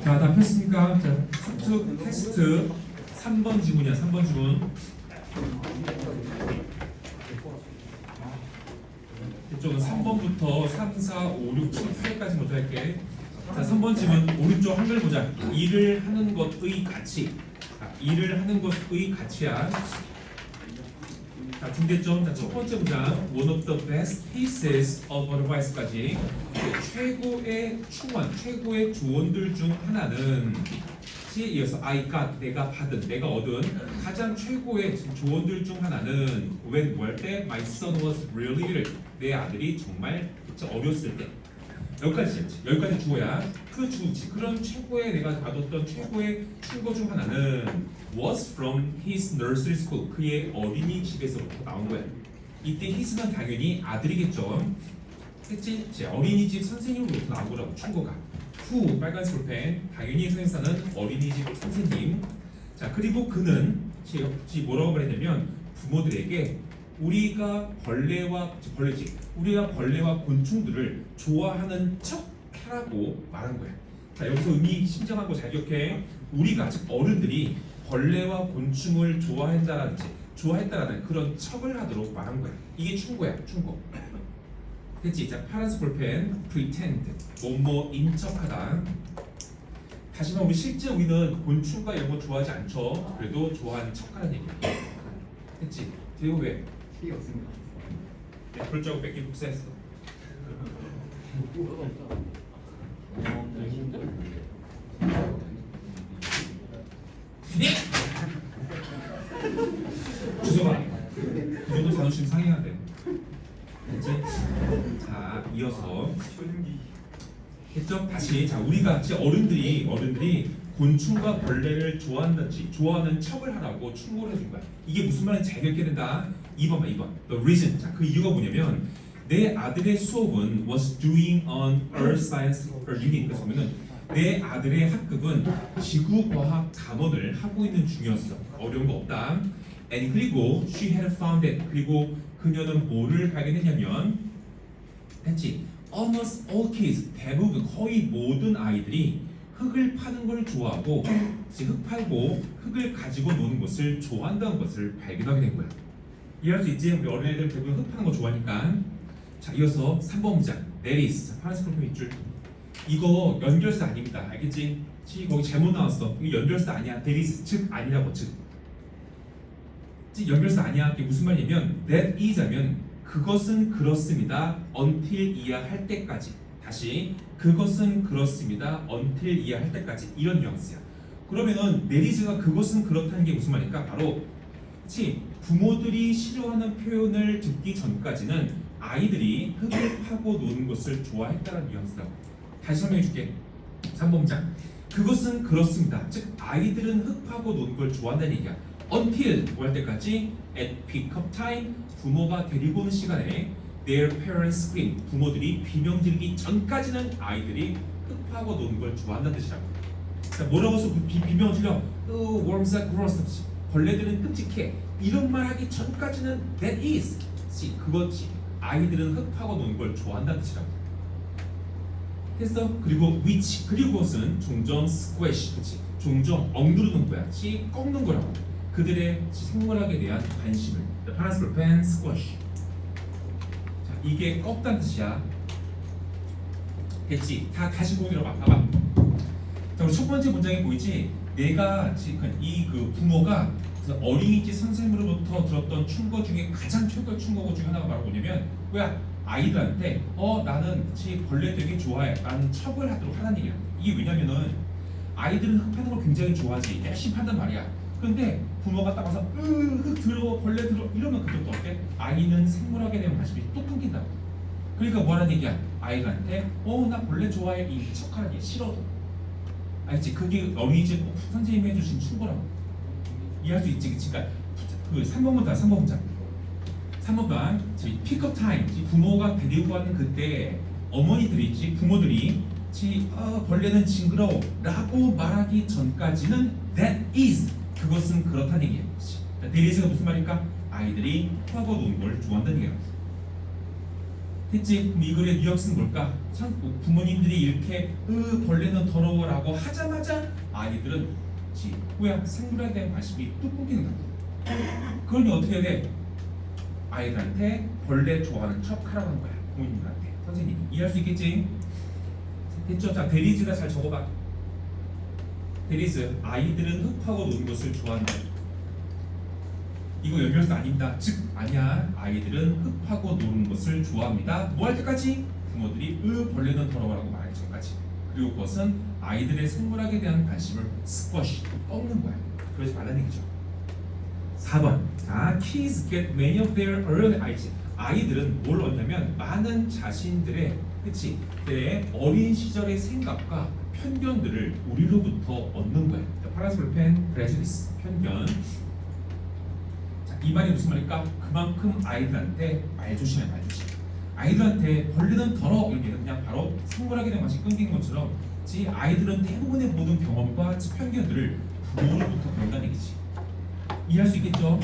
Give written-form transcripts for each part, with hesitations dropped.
자, 다 폈습니까? 자, 투 테스트 3번 지문이야. 3번 지문. 이쪽은 3번부터 3, 4, 5, 6, 7, 8까지 먼저 할게. 자, 3번 지문 오른쪽 한글 보자. 일을 하는 것의 가치. 일을 하는 것의 가치야. 자, 중대점. 자, 첫 번째 문장. One of the best pieces of advice까지. 최고의 충원, 최고의 조언들 중 하나는 에 이어서 I got, 내가 받은, 내가 얻은 가장 최고의 조언들 중 하나는 when 뭘 때 my son was really little, 내 아들이 정말 어렸을 때. 여기까지 주어야. 그 주지. 그런 최고의 내가 받았던 최고의 충고 중 하나는 was from his nursery school, 그의 어린이집에서부터 나온 거야. 이때 his는 당연히 아들이겠죠. 했지? 제 어린이집 선생님으로부터 나온 거라고 충고가. 후 빨간색 볼펜 당연히 선생사는 어린이집 선생님. 자, 그리고 그는 뭐라고 말했냐면 부모들에게 우리가 벌레와 곤충들을 좋아하는 척 하라고 말한 거야. 자, 여기서 의미 심정한 거 잘 기억해. 우리가 즉 어른들이 벌레와 곤충을 좋아했다라는 그런 척을 하도록 말한 거야. 이게 충고야, 충고. 됐지? 자, 파란색 볼펜 pretend 뭐뭐 인척하다. 다시 말해 우리는 곤충과 이런 거 좋아하지 않죠. 그래도 좋아하는 척하는 얘기야. 됐지? 대우 왜? 필요 없습니다. 네, 그럴 줄 알고 몇 개 복사했어. 네! 주소봐. 그 정도 자존심 상해야 돼. 됐지? 자, 이어서 했죠? 다시. 자, 우리가 어른들이 곤충과 벌레를 좋아하는 척을 하라고 충고를 해준 거야. 이게 무슨 말인지 잘 기억해야 된다. 2번. The reason. 자, 그 이유가 뭐냐면 내 아들의 수업은 was doing on earth science unit. 그래서 보면은 내 아들의 학급은 지구과학 단원을 하고 있는 중이었어. 어려운 거 없다. And 그리고 she had found it. 그리고 그녀는 뭐를 발견했냐면 했지. Almost all kids, 대부분 거의 모든 아이들이 흙을 파는 걸 좋아하고 흙 팔고 흙을 가지고 노는 것을 좋아한다는 것을 발견하게 된 거야. 이해할 수 있지? 우리 어린애들 대부분 흙 파는 거 좋아하니까. 자, 이어서 3번 문장. That is. 자, 파란색 볼펜 밑줄. 이거 연결사 아닙니다. 알겠지? 거기 잘못 나왔어. 이거 연결사 아니야. That is 즉 아니라고 즉. 연결사 아니야. 이게 무슨 말이냐면 that is 하면 그것은 그렇습니다. until 이하 할 때까지. 다시 그것은 그렇습니다. until 이하 할 때까지. 이런 뉘앙스야. 그러면은 that is가 그것은 그렇다는 게 무슨 말일까? 바로 부모들이 싫어하는 표현을 듣기 전까지는 아이들이 흙을 파고 노는 것을 좋아했다는 뉘앙스라고. 다시 설명해 줄게. 3번 문장. 그것은 그렇습니다. 즉 아이들은 흙 파고 노는 걸 좋아한다는 얘기야. until 뭐 할 때까지 at pick-up time 부모가 데리고 오는 시간에 their parents scream 부모들이 비명 지르기 전까지는 아이들이 흙 파고 노는 걸 좋아한다는 뜻이라고. 자, 뭐라고 해서 비명 질러? worms are gross. 벌레들은 끔찍해. 이런 말 하기 전까지는 that is. 그것이 아이들은 흙 파고 노는 걸 좋아한다는 뜻이라고. 했어? 그리고 which 그리고는 종종 squash. 그렇지? 종종 엉두르는 거야. 꺾는 거라고. 그들의 생물학에 대한 관심을. 파란색 볼펜 squash. 자, 이게 꺾다는 뜻이야. 됐지? 다시 보기로 봐봐. 자, 우리 첫 번째 문장에 보이지? 내가 그 부모가 어린이집 선생님으로부터 들었던 충고 중에 가장 최고의 충고 중에 하나가 바로 뭐냐면 뭐야? 아이들한테 나는 벌레 되게 좋아해 라는 척을 하도록 하는 얘기야. 이게 왜냐면은 아이들은 흙 파는 걸 굉장히 좋아하지. 열심히 판단 말이야. 그런데 부모가 딱 와서 흙 들어 벌레 들어 이러면 그때부터 어때? 아이는 생물학에 대한 관심이 또 끊긴다고. 그러니까 뭐라는 얘기야? 아이들한테 나 벌레 좋아해 이 척하는 게 싫어도. 알지? 그게 어린이집 선생님이 해주신 충고라고. 이해할 수 있지? 그러니까 그 3번 문장. 3번만 픽업 타임. 부모가 데리고 가는 그때 어머니들이 부모들이 벌레는 징그러워 라고 말하기 전까지는 that is 그것은 그렇다는 얘기야. that is가 무슨 말일까? 아이들이 하고 노는 걸 좋아한다는 얘기야. 됐지? 그럼 이 글의 뉘앙스는 뭘까? 부모님들이 이렇게 벌레는 더러워라고 하자마자 아이들은 뭐야 생물에 대한 관심이 뚝 끊기는 거야. 그러니 어떻게 해야 돼? 아이들한테 벌레 좋아하는 척 하라고 하는 거야. 부모님들한테. 선생님이 이해할 수 있겠지? 됐죠? 자, 데리즈가 잘 적어봐. 데리즈, 아이들은 흡하고 노는 것을 좋아한다. 이거 연결사 아닙니다. 즉 아니야. 아이들은 흡하고 노는 것을 좋아합니다. 뭐 할 때까지? 부모들이 벌레는 더러워라고 말하기 전까지. 그리고 그것은 아이들의 생물학에 대한 관심을 스쿼시 꺾는 거야. 그러지 말라는 얘기죠. 4번. 자, kids get many of their early ideas. 아이들은 뭘 얻냐면 많은 자신들의 그치? 내 어린 시절의 생각과 편견들을 우리로부터 얻는 거야. 파란색 볼펜, prejudice, 편견. 자, 이 말이 무슨 말일까? 그만큼 아이들한테 말 조심해, 말 조심. 아이들한테 벌레는 더러워 이렇게 그냥 바로 생물학에 대한 맛이 끊기는 것처럼 아이들은 대부분의 모든 경험과 편견들을 부모로부터 배운다는 얘기지. 이해할 수 있겠죠?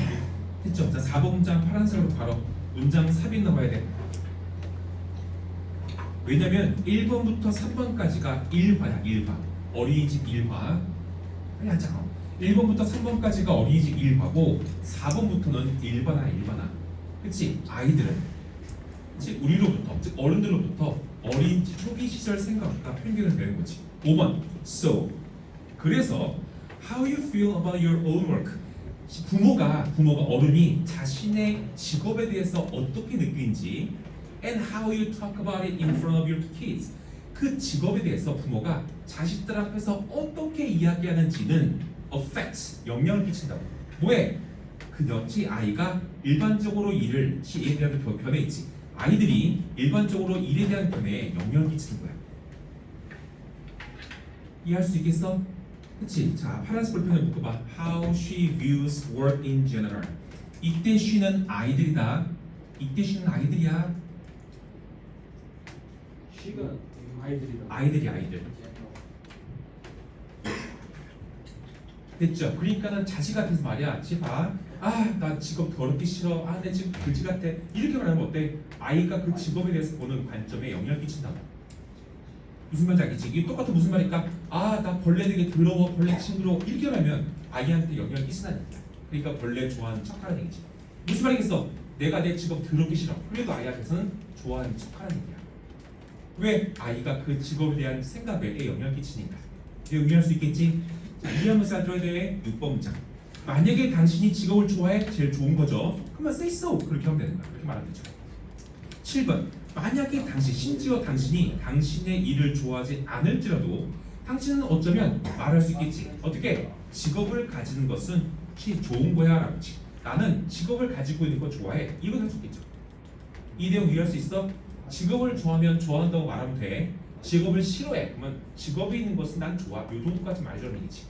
됐죠? 자, 4번 문장 파란색으로 바로 문장 삽입 넣어야 돼. 왜냐면 1번부터 3번까지가 1화야. 1화. 어린이집 1화. 빨리 앉아. 1번부터 3번까지가 어린이집 1화고 4번부터는 일반화. 그치? 아이들은 그치? 우리로부터, 즉 어른들로부터 어린이집 초기 시절 생각과 편견을 배우는 거지. 5번. So. 그래서 how you feel about your own work. 부모가 어른이 자신의 직업에 대해서 어떻게 느끼는지 and how you talk about it in front of your kids. 그 직업에 대해서 부모가 자식들 앞에서 어떻게 이야기하는지는 affects, 영향을 끼친다고. 뭐에? 그녀지 아이가 일반적으로 일에 대한 변에 있지. 아이들이 일반적으로 일에 대한 변에 영향을 끼치는 거야. 이해할 수 있겠어? 그치? 자, 파란색 볼펜을 묶어봐. How she views work in general. 이때 she는 아이들이다. 이때 she는 아이들이야. she가 아이들이다. 아이들. 됐죠? 그러니까는 자식 앞에서 말이야. 봐. 나 직업 더럽기 싫어. 내 직업 그지 같아. 이렇게 말하면 어때? 아이가 그 직업에 대해서 보는 관점에 영향을 끼친다고. 무슨 말인지 알겠지? 이게 똑같은 무슨 말일까? 나 벌레 되게 더러워, 벌레 징그러워. 이렇게 말하면 아이한테 영향을 끼친다는 얘기야. 그러니까 벌레 좋아하는 척하는 얘기지. 무슨 말이겠어? 내가 내 직업 더럽기 싫어. 그래도 아이 앞에서는 좋아하는 척하는 얘기야. 왜? 아이가 그 직업에 대한 생각에 영향을 끼치니까. 이거 의미할 수 있겠지? 자, 이해하면서 알아야 돼. 6번 문장. 만약에 당신이 직업을 좋아해, 제일 좋은 거죠. 그러면 say so. 그렇게 하면 되는 거야. 그렇게 말하면 되죠. 7번. 만약에 심지어 당신이 당신의 일을 좋아하지 않을지라도 당신은 어쩌면 말할 수 있겠지. 어떻게? 직업을 가지는 것은 좋은 거야 라고. 나는 직업을 가지고 있는 거 좋아해. 이건 할 수 있겠죠. 이 내용 이해할 수 있어? 직업을 좋아하면 좋아한다고 말하면 돼. 직업을 싫어해. 그러면 직업이 있는 것은 난 좋아. 요 정도까지 말해주는 얘기지.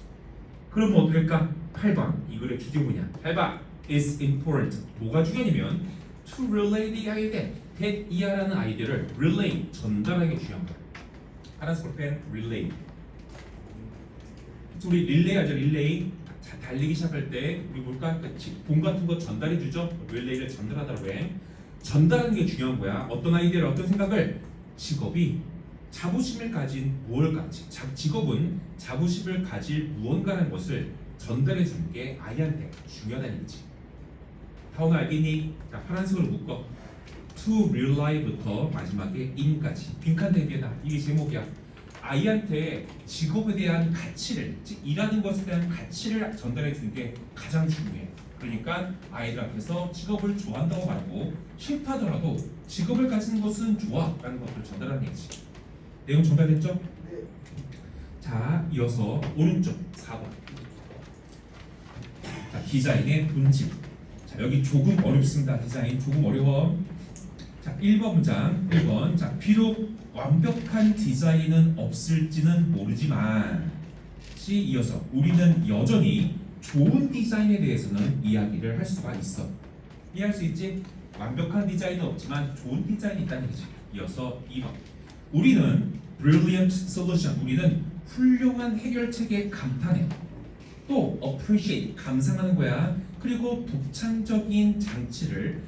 그러면 어떻게 할까? 8번. 이 글의 주제 뭐냐? 8번. It's important. 뭐가 중요하냐면 to relay the idea. that 이하라는 아이디어를 relay, 전달하기 중요한 거야. 파란색 볼펜, relay. 우리 릴레이 하죠. 릴레이. 달리기 시작할 때 우리 뭘까? 공 같은 거 전달해 주죠. 릴레이를 전달하다고 해. 전달하는 게 중요한 거야. 어떤 아이디어를, 어떤 생각을 직업이 자부심을 가진 무언가, 직업은 자부심을 가질 무언가라는 것을 전달해 주는 게 아이한테 중요하다는 얘기지. 다오나 알겠니? 자, 파란색으로 묶어. To really부터 마지막에 in까지 빈칸 대비해놔. 이게 제목이야. 아이한테 직업에 대한 가치를, 즉 일하는 것에 대한 가치를 전달해 주는 게 가장 중요해. 그러니까 아이들 앞에서 직업을 좋아한다고 말하고 싫다더라도 직업을 가지는 것은 좋아라는 것을 전달하는 얘기지. 내용 전달됐죠? 네. 자, 이어서 오른쪽 4번. 자, 디자인의 본질. 자, 여기 조금 어렵습니다. 디자인 조금 어려워. 자, 1번 문장. 1번. 자, 비록 완벽한 디자인은 없을지는 모르지만 이어서 우리는 여전히 좋은 디자인에 대해서는 이야기를 할 수가 있어. 이해할 수 있지? 완벽한 디자인은 없지만 좋은 디자인이 있다는 얘기지. 이어서 2번. 우리는 brilliant solution. 우리는 훌륭한 해결책에 감탄해. 또 appreciate. 감상하는 거야. 그리고 독창적인 장치를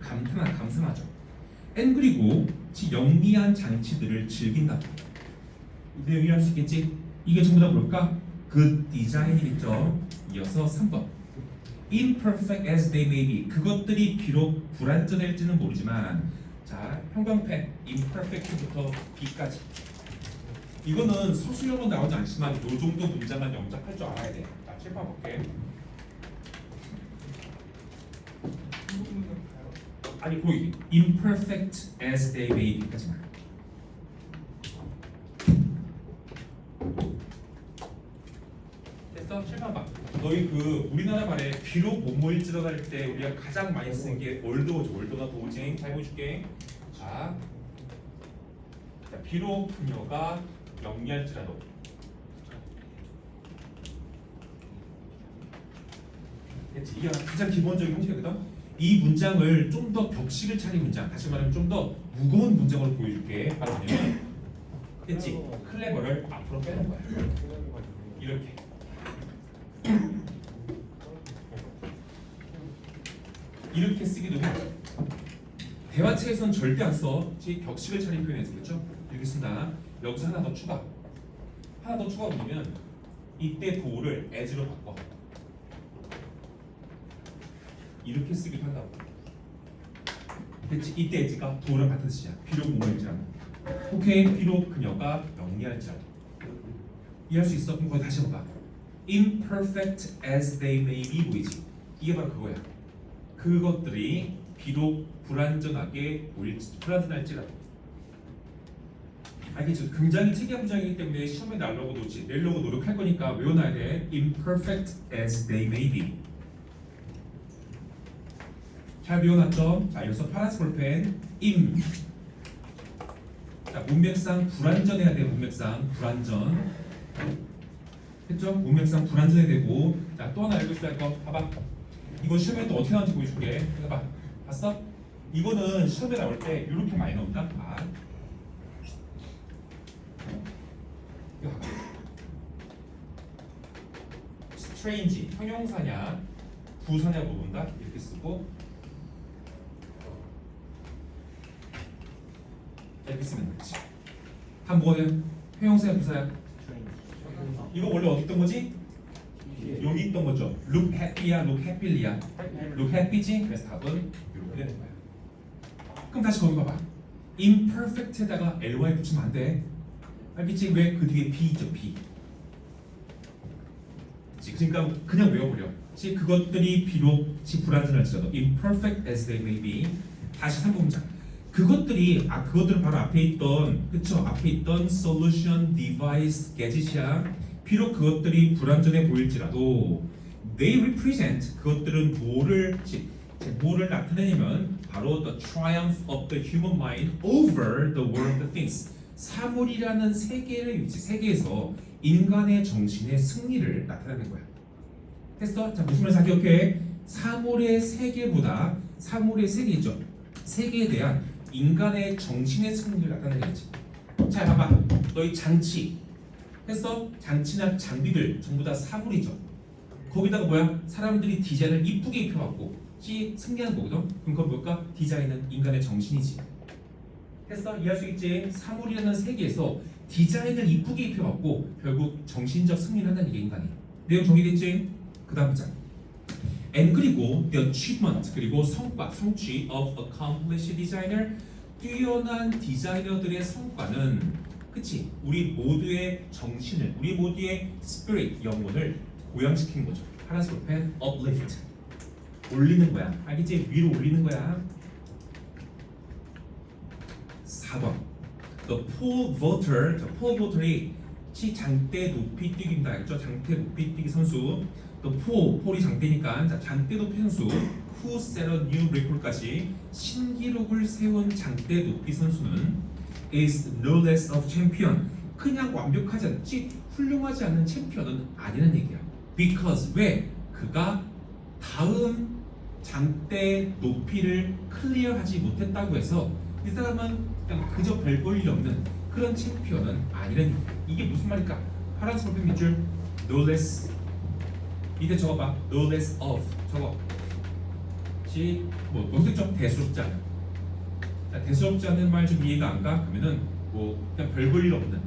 감상하죠. and 그리고 영리한 장치들을 즐긴다. 이 내용 이해할 수 있겠지? 이게 전부 다 뭘까? 그 디자인이겠죠. 이어서 3번. Imperfect as they may be. 그것들이 비록 불완전할지는 모르지만, 자 형광펜 imperfect부터 B까지. 이거는 서술형은 나오지 않지만 이 정도 문장만 영작할 줄 알아야 돼. 자, 칠판 볼게. 아니 보이기. Imperfect as they may be까지만. 됐어? 칠판 봐. 너희 그 우리나라 말에 비록 뭐뭐일지라도 할 때 우리가 가장 많이 쓰는 게 올드워죠. 올드가 도징. 잘 보여줄게. 자, 비록 그녀가 영리할지라도. 됐지? 이게 가장 기본적인 형식이거든. 이 문장을 좀 더 격식을 차린 문장, 다시 말하면 좀 더 무거운 문장으로 보여줄게. 바로 뭐냐면, 됐지? 클레버를 앞으로 빼는 거야. 이렇게. 이렇게 쓰기도 해. 대화체에서는 절대 안 써. 격식을 차린 표현에서 그렇죠? 이렇게 쓴다. 여기서 하나 더 추가. 하나 더 추가 올리면 이때 도를 as로 바꿔. 이렇게 쓰기도 한다고. 됐지? 이때 as가 도랑 같은 뜻이야. 비록 뭐뭐일지라도. 오케이. 비록 그녀가 영리할지라도. 이해할 수 있어? 그럼 거기 다시 해봐. Imperfect as they may be 보이지? 이게 바로 그거야. 그것들이 비록 불완전할지라도. 알겠죠? 굉장히 특이한 문장이기 때문에 시험에 내려고 노력할 거니까 외워놔야 돼. Imperfect as they may be. 잘 외워놨죠? 자, 여기서 파란색 볼펜 im. 자, 문맥상 불완전해야 돼. 문맥상 불완전. 했죠? 문맥상 불완전해야 되고. 자, 또 하나 알고 있어야 할 거. 봐봐. 이거 시험에 또 어떻게 나오는지 보여줄게. 이거 봐. 봤어? 이거는 시험에 나올 때 이렇게 많이 나온다. 아. 이거 봐봐. strange 형용사냐 부사냐 물어본다. 이렇게 쓰고 이렇게 쓰면 되지. 다 뭐야? 형용사야 부사야? 이거 원래 어디 있던 거지? 여기 있던 거죠. Look happy야, look happy야. Look happy지? 그래서 답은 이렇게 되는 거야. 그럼 다시 거기 봐봐. Imperfect에다가 ly 붙이면 안 돼. 알겠지? 왜? 그 뒤에 be 있죠, be. 그러니까 그냥 외워버려. 그것들이 비록 불완전할지라도 imperfect as they may be. 다시 3번 문장. 그것들은 바로 앞에 있던, 그쵸? 앞에 있던 solution, device, gadget이야. 비록 그것들이 불완전해 보일지라도 they represent, 그것들은 뭐를 나타내냐면 바로 the triumph of the human mind over the world of things. 사물이라는 세계에서 인간의 정신의 승리를 나타내는 거야. 됐어? 자, 무슨 말인지 기억해. 사물의 세계죠. 세계에 대한 인간의 정신의 승리를 나타내겠지. 자, 봐봐. 너희 장치 했어? 장치나 장비들 전부 다 사물이죠. 거기다가 뭐야? 사람들이 디자인을 이쁘게 입혀갖고 승리하는 거거든. 그럼 그건 뭘까? 디자인은 인간의 정신이지. 했어? 이해할 수 있지? 사물이라는 세계에서 디자인을 이쁘게 입혀갖고 결국 정신적 승리를 한다는 게 인간이. 내용 정리됐지? 그 다음 문장. And 그리고 the achievement, 그리고 성취 of accomplished designer, 뛰어난 디자이너들의 성과는, 그치? 우리 모두의 정신을, 우리 모두의 spirit, 영혼을 고양시킨 거죠. 파란색 볼펜 uplift, 올리는 거야. 알겠지? 위로 올리는 거야. 4번. The pole vaulter, pole vaulter이 장대 높이 뛰기입니다. 알겠죠? 장대 높이 뛰기 선수. 또 폴이 장대니까 장대 높이 선수 who set a new record까지 신기록을 세운 장대 높이 선수는 is no less of champion. 그냥 완벽하지 않지 훌륭하지 않은 챔피언은 아니라는 얘기야. Because 왜? 그가 다음 장대 높이를 클리어하지 못했다고 해서 이 사람은 그냥 그저 별 볼 일 없는 그런 챔피언은 아니라는 얘기야. 이게 무슨 말일까? 파란색 볼펜 밑줄 no less, 밑에 적어봐. no less of 적어. 뭐 쓰죠? 대수롭지 않은. 자, 자, 대수롭지 않은 말 좀 이해가 안 가? 그러면은 뭐 그냥 별 볼 일 없는.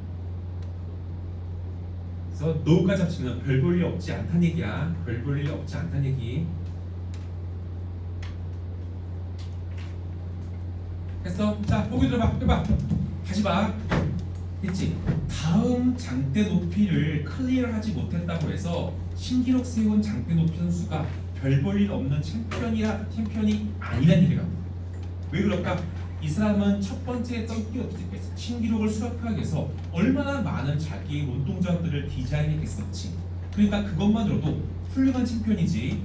그래서 no까지 합치면 별 볼 일 없지 않다는 얘기야. 별 볼 일 없지 않다는 얘기. 했어? 자, 보기 들어봐. 해봐. 다시 봐. 했지? 다음 장대 높이를 클리어하지 못했다고 해서 신기록 세운 장대 높이 선수가 별 볼 일 없는 챔피언이 아니란 얘기가. 왜 그럴까? 이 사람은 첫 번째 했던 신기록을 수락하기 위해서 얼마나 많은 자기의 운동장들을 디자인했겠었지. 그러니까 그것만으로도 훌륭한 챔피언이지.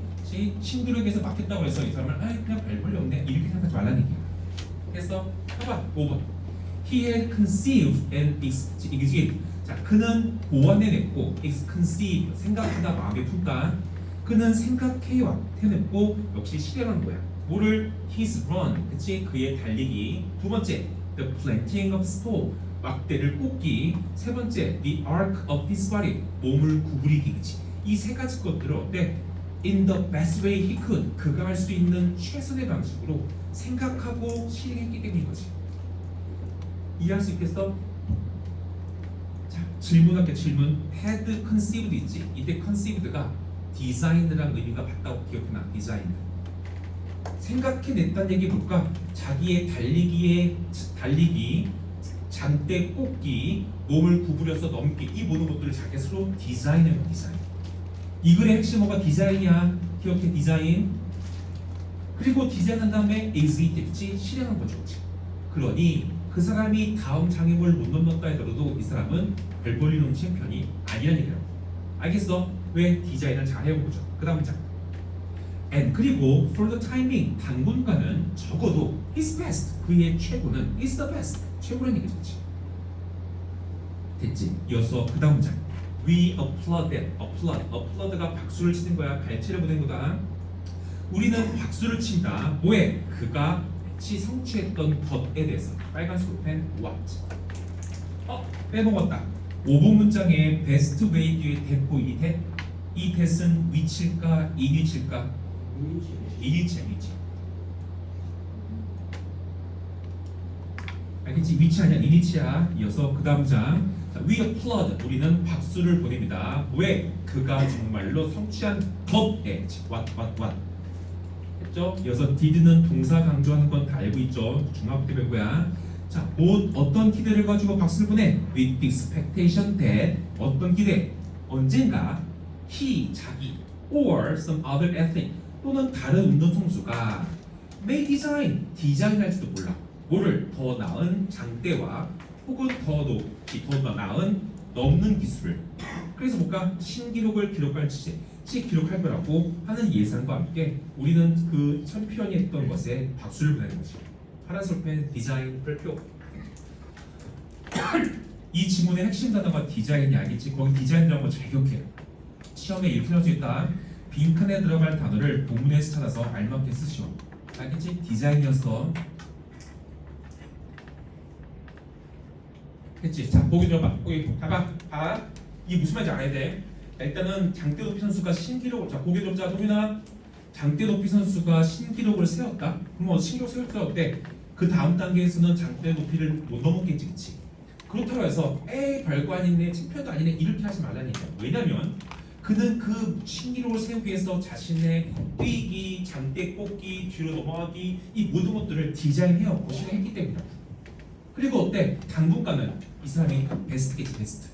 신기록에서 막혔다고 해서 이 사람을 그냥 별 볼 일 없네 이렇게 생각하지 말라는 얘기야. 그래서 봐봐 5번. He had conceived and executed. 자, 그는 고안해냈고 conceive 생각하다 마음에 품다. 그는 생각해와 해냈고 역시 실행한 거야. 뭐를? His run, 그치? 그의 달리기. 두 번째, the planting of spore, 막대를 꽂기. 세 번째, the arc of his body, 몸을 구부리기, 그치? 이 세 가지 것들을 어때? In the best way he could, 그가 할 수 있는 최선의 방식으로 생각하고 실행했기 때문인 거지. 이해할 수 있겠어? 자, 질문할게. 질문. had conceived 있지? 이때 conceived가 designed라는 의미가 같다고 기억해놔. designed. 생각해냈다는 얘기 볼까? 자기의 달리기, 장대 꽂기, 몸을 구부려서 넘기, 이 모든 것들을 자기 스스로 디자인해요. 디자인. 이 글의 핵심 뭐가 디자인이야. 기억해. 디자인. 그리고 디자인한 다음에 executive지 실행한 거죠. 그러니 그 사람이 다음 장애물을 못 넘었다 하더라도 이 사람은 별 볼 일 없는 챔피언이 아니라는 얘기예요. 알겠어? 왜? 디자인을 잘 해온 거죠. 그 다음 장. And 그리고 for the timing, 당분간은 적어도 is best, 그의 최고는 is the best, 최고라는 얘기지. 됐지? 이어서 그 다음 장. We applauded. applaud가 박수를 치는 거야. 발치를 보낸 거다. 우리는 박수를 친다. 뭐에? 그가 성취했던 것에 대해서. 빨간색 펜 what? 빼먹었다. 5번 문장에 best way 뒤에 대포 이 대. 이 대은 위치일까? 인위치일까? 인위치. 알겠지? 위치 아니야. 인위치야. 이어서 그 다음 장. We applaud. 우리는 박수를 보냅니다. 왜? 그가 정말로 성취한 것에. what. 했죠? 이어서 did는 동사 강조하는 건 다 알고 있죠? 중학교 때 배우고야. 자, 어떤 기대를 가지고 박수를 보내? With the expectation that. 어떤 기대? 언젠가 he, 자기, or some other athlete, 또는 다른 운동선수가 may design, 디자인할지도 몰라. 뭐를? 더 나은 장대와 혹은 더 나은 넘는 기술을. 그래서 뭔가 신기록을 기록할 기록할 거라고 하는 예상과 함께 우리는 그 챔피언이 했던 것에 박수를 보내는 거지. 파란색 펜 디자인 별표. 이 지문의 핵심 단어가 디자인이 아니지. 거기 디자인이라는 거 잘 기억해. 시험에 이렇게 나올 수 있다. 빈칸에 들어갈 단어를 본문에서 찾아서 알맞게 쓰시오. 알겠지? 디자인이었어. 했지? 자, 보기 들어봐. 보기 봐봐. 이게 무슨 말인지 알아야 돼. 일단은 장대 높이 선수가 신기록을. 자, 보기 들어보자. 도민아. 장대 높이 선수가 신기록을 세웠다. 그럼 신기록 세울 때 어때? 그 다음 단계에서는 장대 높이를 못 넘었겠지, 그치? 그렇다고 해서 별거 아니네, 챔피언도 아니네 이렇게 하지 말라는 얘기야. 왜냐면 그는 그 신기록을 세우기 위해서 자신의 뛰기, 장대 꽂기, 뒤로 넘어가기 이 모든 것들을 디자인해왔고 실행했기 때문이다. 그리고 어때? 당분간은 이 사람이 베스트겠지. 베스트.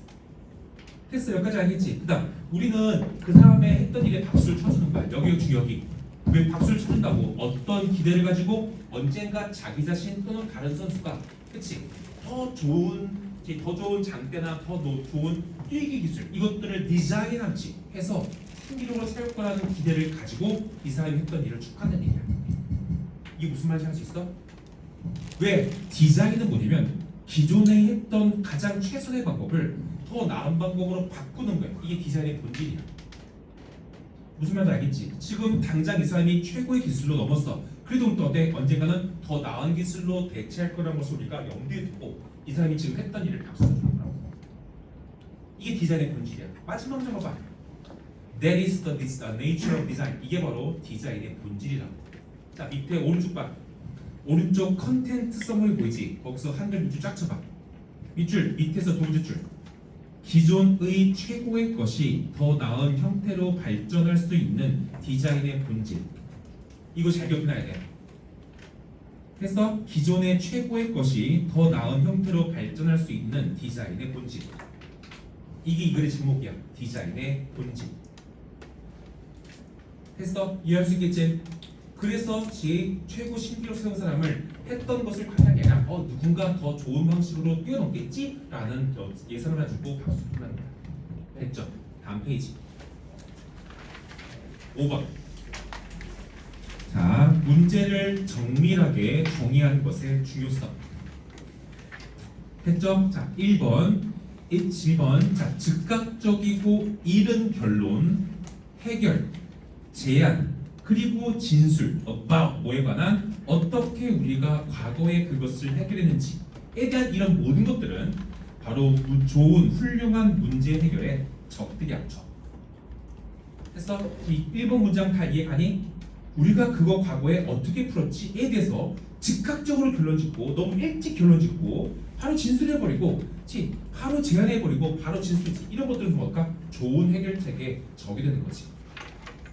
됐어. 여기까지 알겠지? 그 다음 우리는 그 사람의 했던 일에 박수를 쳐주는 거야. 여기. 왜 박수를 쳐준다고? 어떤 기대를 가지고 언젠가 자기 자신 또는 다른 선수가, 그치? 더 좋은 장대나 더 좋은 뛰기 기술 이것들을 디자인함치 해서 신기록을 세울 거라는 기대를 가지고 이 사람이 했던 일을 축하하는 얘기야. 이게 무슨 말인지 알 수 있어? 왜? 디자인은 뭐냐면 기존에 했던 가장 최선의 방법을 더 나은 방법으로 바꾸는 거야. 이게 디자인의 본질이야. 무슨 말인지 알겠지? 지금 당장 이 사람이 최고의 기술로 넘었어. 그래도 또 언젠가는 더 나은 기술로 대체할 거라는 것을 우리가 염두에 두고 이 사람이 지금 했던 일을 박수해 주는 거라고. 이게 디자인의 본질이야. 마지막 좀 봐봐. That is the nature of design. 이게 바로 디자인의 본질이라고. 자, 밑에 오른쪽 봐. 오른쪽 컨텐트 서머리 보이지? 거기서 한글 밑줄 쫙 쳐봐. 밑줄 밑에서 두 번째 줄. 기존의 최고의 것이 더 나은 형태로 발전할 수 있는 디자인의 본질. 이거 잘 기억해놔야 돼. 그래서 기존의 최고의 것이 더 나은 형태로 발전할 수 있는 디자인의 본질. 이게 이 글의 제목이야. 디자인의 본질. 됐어? 이해할 수 있겠지? 그래서 제 최고 신기록 세운 사람을 했던 것을 과시한 게 아니라 누군가 더 좋은 방식으로 뛰어넘겠지? 라는 예상을 가지고 박수 쳐주는 거야. 됐죠? 다음 페이지 5번. 자, 문제를 정밀하게 정의하는 것의 중요성. 됐죠? 자, 1번 자, 즉각적이고 이른 결론, 해결, 제안, 그리고 진술, about, 뭐에 관한 어떻게 우리가 과거에 그것을 해결했는지에 대한 이런 모든 것들은 바로 좋은 훌륭한 문제 해결의 적들이야. 적. 그래서 이 1번 문장 다 이해가니? 우리가 그거 과거에 어떻게 풀었지에 대해서 즉각적으로 결론 짓고 너무 일찍 결론 짓고 바로 진술해버리고 바로 제안해버리고 바로 진술지 이런 것들은 뭘까? 좋은 해결책의 적이 되는 거지.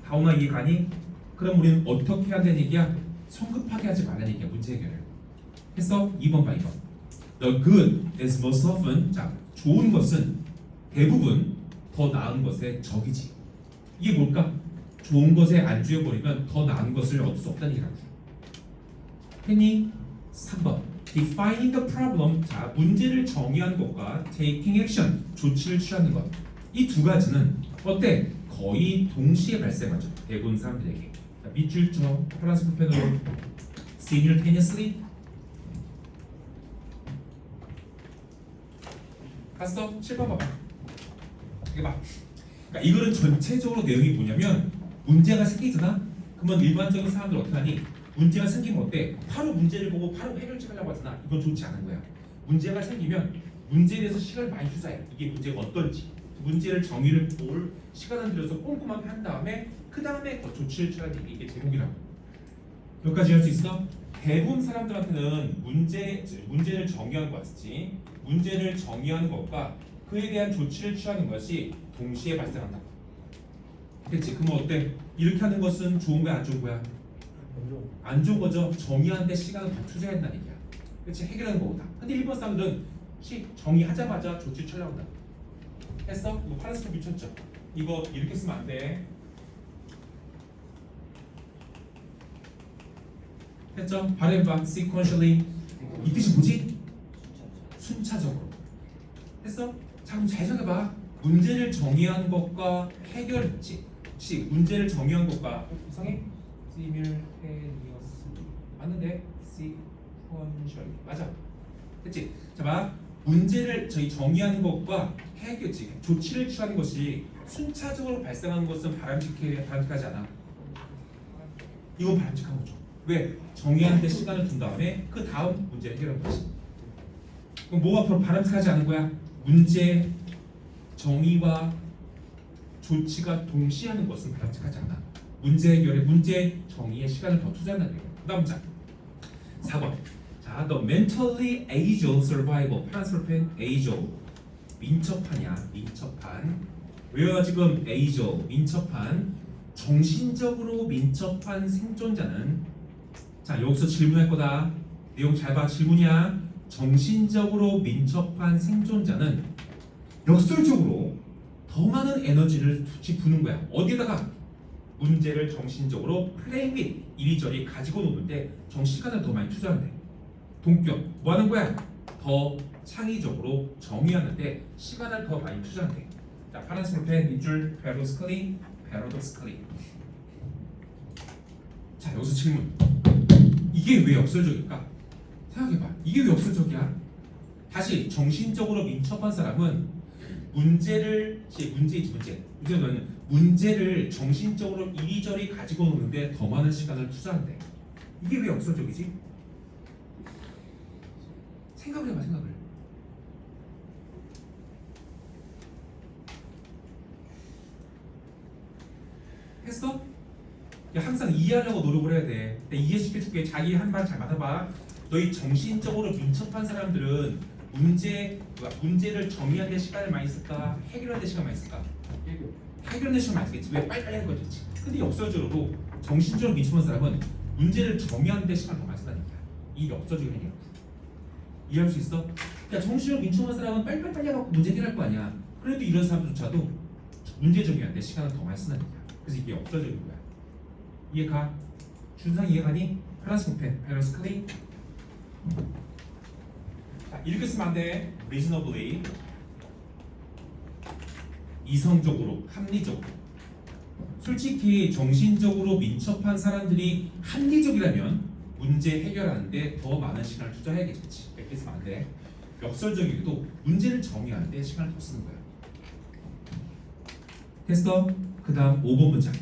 다오나 이해가니? 그럼 우리는 어떻게 해야 되는 얘기야? 성급하게 하지 말라는 얘기야. 문제 해결을. 그래서 2번 봐. 2번. The good is most often, 자, 좋은 것은 대부분 더 나은 것의 적이지. 이게 뭘까? 좋은 것에 안주해버리면 더 나은 것을 얻을 수 없다는 얘기라고. 했니? 3번. Defining the problem, 자, 문제를 정의하는 것과 taking action, 조치를 취하는 것. 이 두 가지는 어때? 거의 동시에 발생하죠. 대부분 사람들에게. 자, 밑줄 쳐. 파란색 펜으로 simultaneously. 갔어? 7번 봐봐. 이거 봐. 그러니까 이거는 전체적으로 내용이 뭐냐면 문제가 생기잖아. 그러면 일반적인 사람들 어떻게 하니? 문제가 생기면 어때? 바로 문제를 보고 바로 해결책 하려고 하잖아. 이건 좋지 않은 거야. 문제가 생기면 문제에 대해서 시간을 많이 투자해. 이게 문제가 어떨지. 문제를 정의를 볼 시간을 들여서 꼼꼼하게 한 다음에 그 다음에 더 조치를 취하는 게 이게 제목이라고. 여기까지 할 수 있어? 대부분 사람들한테는 문제를 정의하는 것 같지. 문제를 정의하는 것과 그에 대한 조치를 취하는 것이 동시에 발생한다. 그렇지? 그럼 어때? 이렇게 하는 것은 좋은 거야, 안 좋은 거야? 안 좋은 거죠. 정의하는데 시간을 더 투자해야 된다는 얘기야. 그렇지? 해결하는 거보다. 근데 일본 사람들은 정의하자마자 조치 취하려고 한다. 했어? 이거 파란색 미쳤죠? 이거 이렇게 쓰면 안 돼. 했죠? 발음봐. sequentially. 이 뜻이 뭐지? 순차적으로. 했어? 자, 그럼 잘 생각해봐. 문제를 정의한 것과 해결했지. 문제를 정의한 것과 이상해? simultaneous 맞는데? sequentially 맞아. 됐지? 자, 봐. 문제를 정의하는 것과 해결지 조치를 취하는 것이 순차적으로 발생하는 것은 바람직하지 않아. 이건 바람직한 거죠. 왜? 정의하는 데 시간을 둔 다음에 그 다음 문제를 해결하는 거지. 그럼 뭐가 앞으로 바람직하지 않은 거야? 문제 정의와 조치가 동시에 하는 것은 바람직하지 않아. 문제 해결에 문제 정의에 시간을 더 투자한다는 거예요. 그 다음 장 4번. 자, the mentally agile survival. 파란색 펜 agile. 민첩하냐? 민첩한. 왜요? 지금 agile 민첩한. 정신적으로 민첩한 생존자는, 자, 여기서 질문할 거다. 내용 잘 봐. 질문이야. 정신적으로 민첩한 생존자는 역설적으로 더 많은 에너지를 부는 거야. 어디에다가? 문제를 정신적으로 플레이 윗 이리저리 가지고 노는데 시간을 더 많이 투자한대. 동격 뭐 하는 거야? 더 창의적으로 정의하는데 시간을 더 많이 투자한대. 자, 파란색 펜 밑줄 paradoxically. 자, 여기서 질문. 이게 왜 역설적일까? 생각해봐. 이게 왜 역설적이야? 다시 정신적으로 민첩한 사람은 문제를 정신적으로 이리저리 가지고 노는데 더 많은 시간을 투자한대. 이게 왜 역설적이지? 생각을 해봐. 생각을. 했어? 항상 이해하려고 노력을 해야 돼. 내가 이해시켜줄게. 자기 한 발 잘 받아봐. 너희 정신적으로 민첩한 사람들은 문제를 정리하는 데 시간을 많이 쓸까? 해결하는 데 시간 많이 쓸까? 해결하는 데 시간 많이 쓰겠지. 왜? 빨리빨리 하는 거지. 근데 역설적으로 정신적으로 민첩한 사람은 문제를 정리하는 데 시간 더 많이 쓴다니까. 이 역설적인 얘기야. 이해할 수 있어? 그러니까 정신적으로 민첩한 사람은 빨리빨리 해갖고 문제 해결할 거 아니야. 그래도 이런 사람조차도 문제 정리하는 데 시간을 더 많이 쓴다니까. 그래서 이게 역설적인 거야. 이해가? 준상 이해가니? 파란색 펜, 밸런스 클린. 자, 이렇게 쓰면 안 돼. reasonably, 이성적으로, 합리적으로. 솔직히 정신적으로 민첩한 사람들이 합리적이라면 문제 해결하는데 더 많은 시간을 투자해야겠지. 이렇게 쓰면 안 돼. 역설적이기도 문제를 정의하는데 시간을 더 쓰는 거야. 됐어? 그 다음 5번 문장.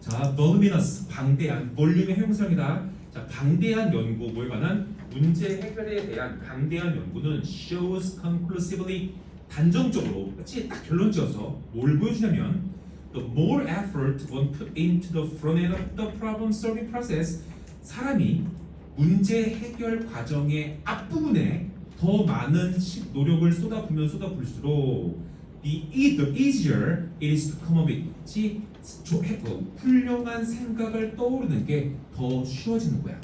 자, voluminous, 방대한, 볼륨의 형성이다. 자, 방대한 연구, 뭐에 관한 문제 해결에 대한 방대한 연구는 shows conclusively, 단정적으로, 그렇지? 딱 결론 지어서 뭘 보여주냐면 the more effort one put into the front end of the problem solving process, 사람이 문제 해결 과정의 앞부분에 더 많은 노력을 쏟아부을수록 the easier it is to come up with, 훌륭한 생각을 떠오르는 게 더 쉬워지는 거야.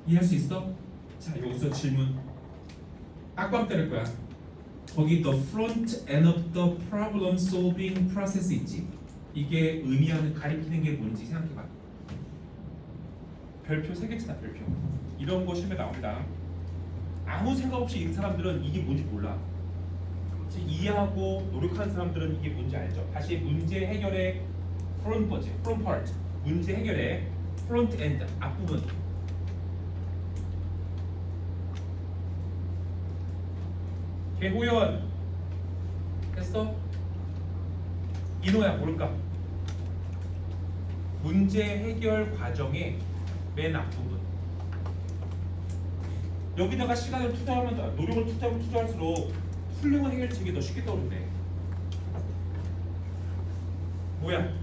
이해할 수 있어? 자, 여기서 질문 딱밤 때릴 거야. 거기 the front end of the problem solving process 있지? 이게 의미하는, 가리키는 게 뭔지 생각해봐. 별표 3개치나 별표. 이런 거 시험에 나옵니다. 아무 생각 없이 읽는 사람들은 이게 뭔지 몰라. 이해하고 노력하는 사람들은 이게 뭔지 알죠. 다시 문제 해결의 front part, 문제 해결의 front end, 앞부분. 개호연 했어? 이노야 모를까? 문제 해결 과정의 맨 앞부분. 여기다가 시간을 투자하면, 노력을 투자할수록 훌륭한 해결책이 더 쉽게 떠오른대. 뭐야?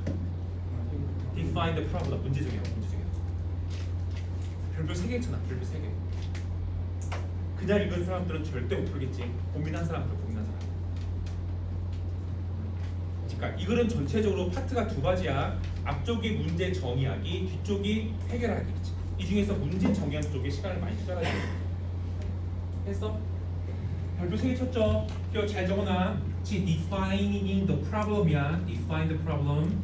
Define the problem. 문제 정의야. 별표 3개 있잖아. 별표 3개. 그냥 읽은 사람들은 절대 못 풀겠지. 고민한 사람. 그러니까 이거는 전체적으로 파트가 두 가지야. 앞쪽이 문제 정의하기, 뒤쪽이 해결하기지. 이 중에서 문제 정의하는 쪽에 시간을 많이 투자해야 돼. 했어? 별표 3개 쳤죠? 이거 잘 적어놔. defining the problem이야. define the problem.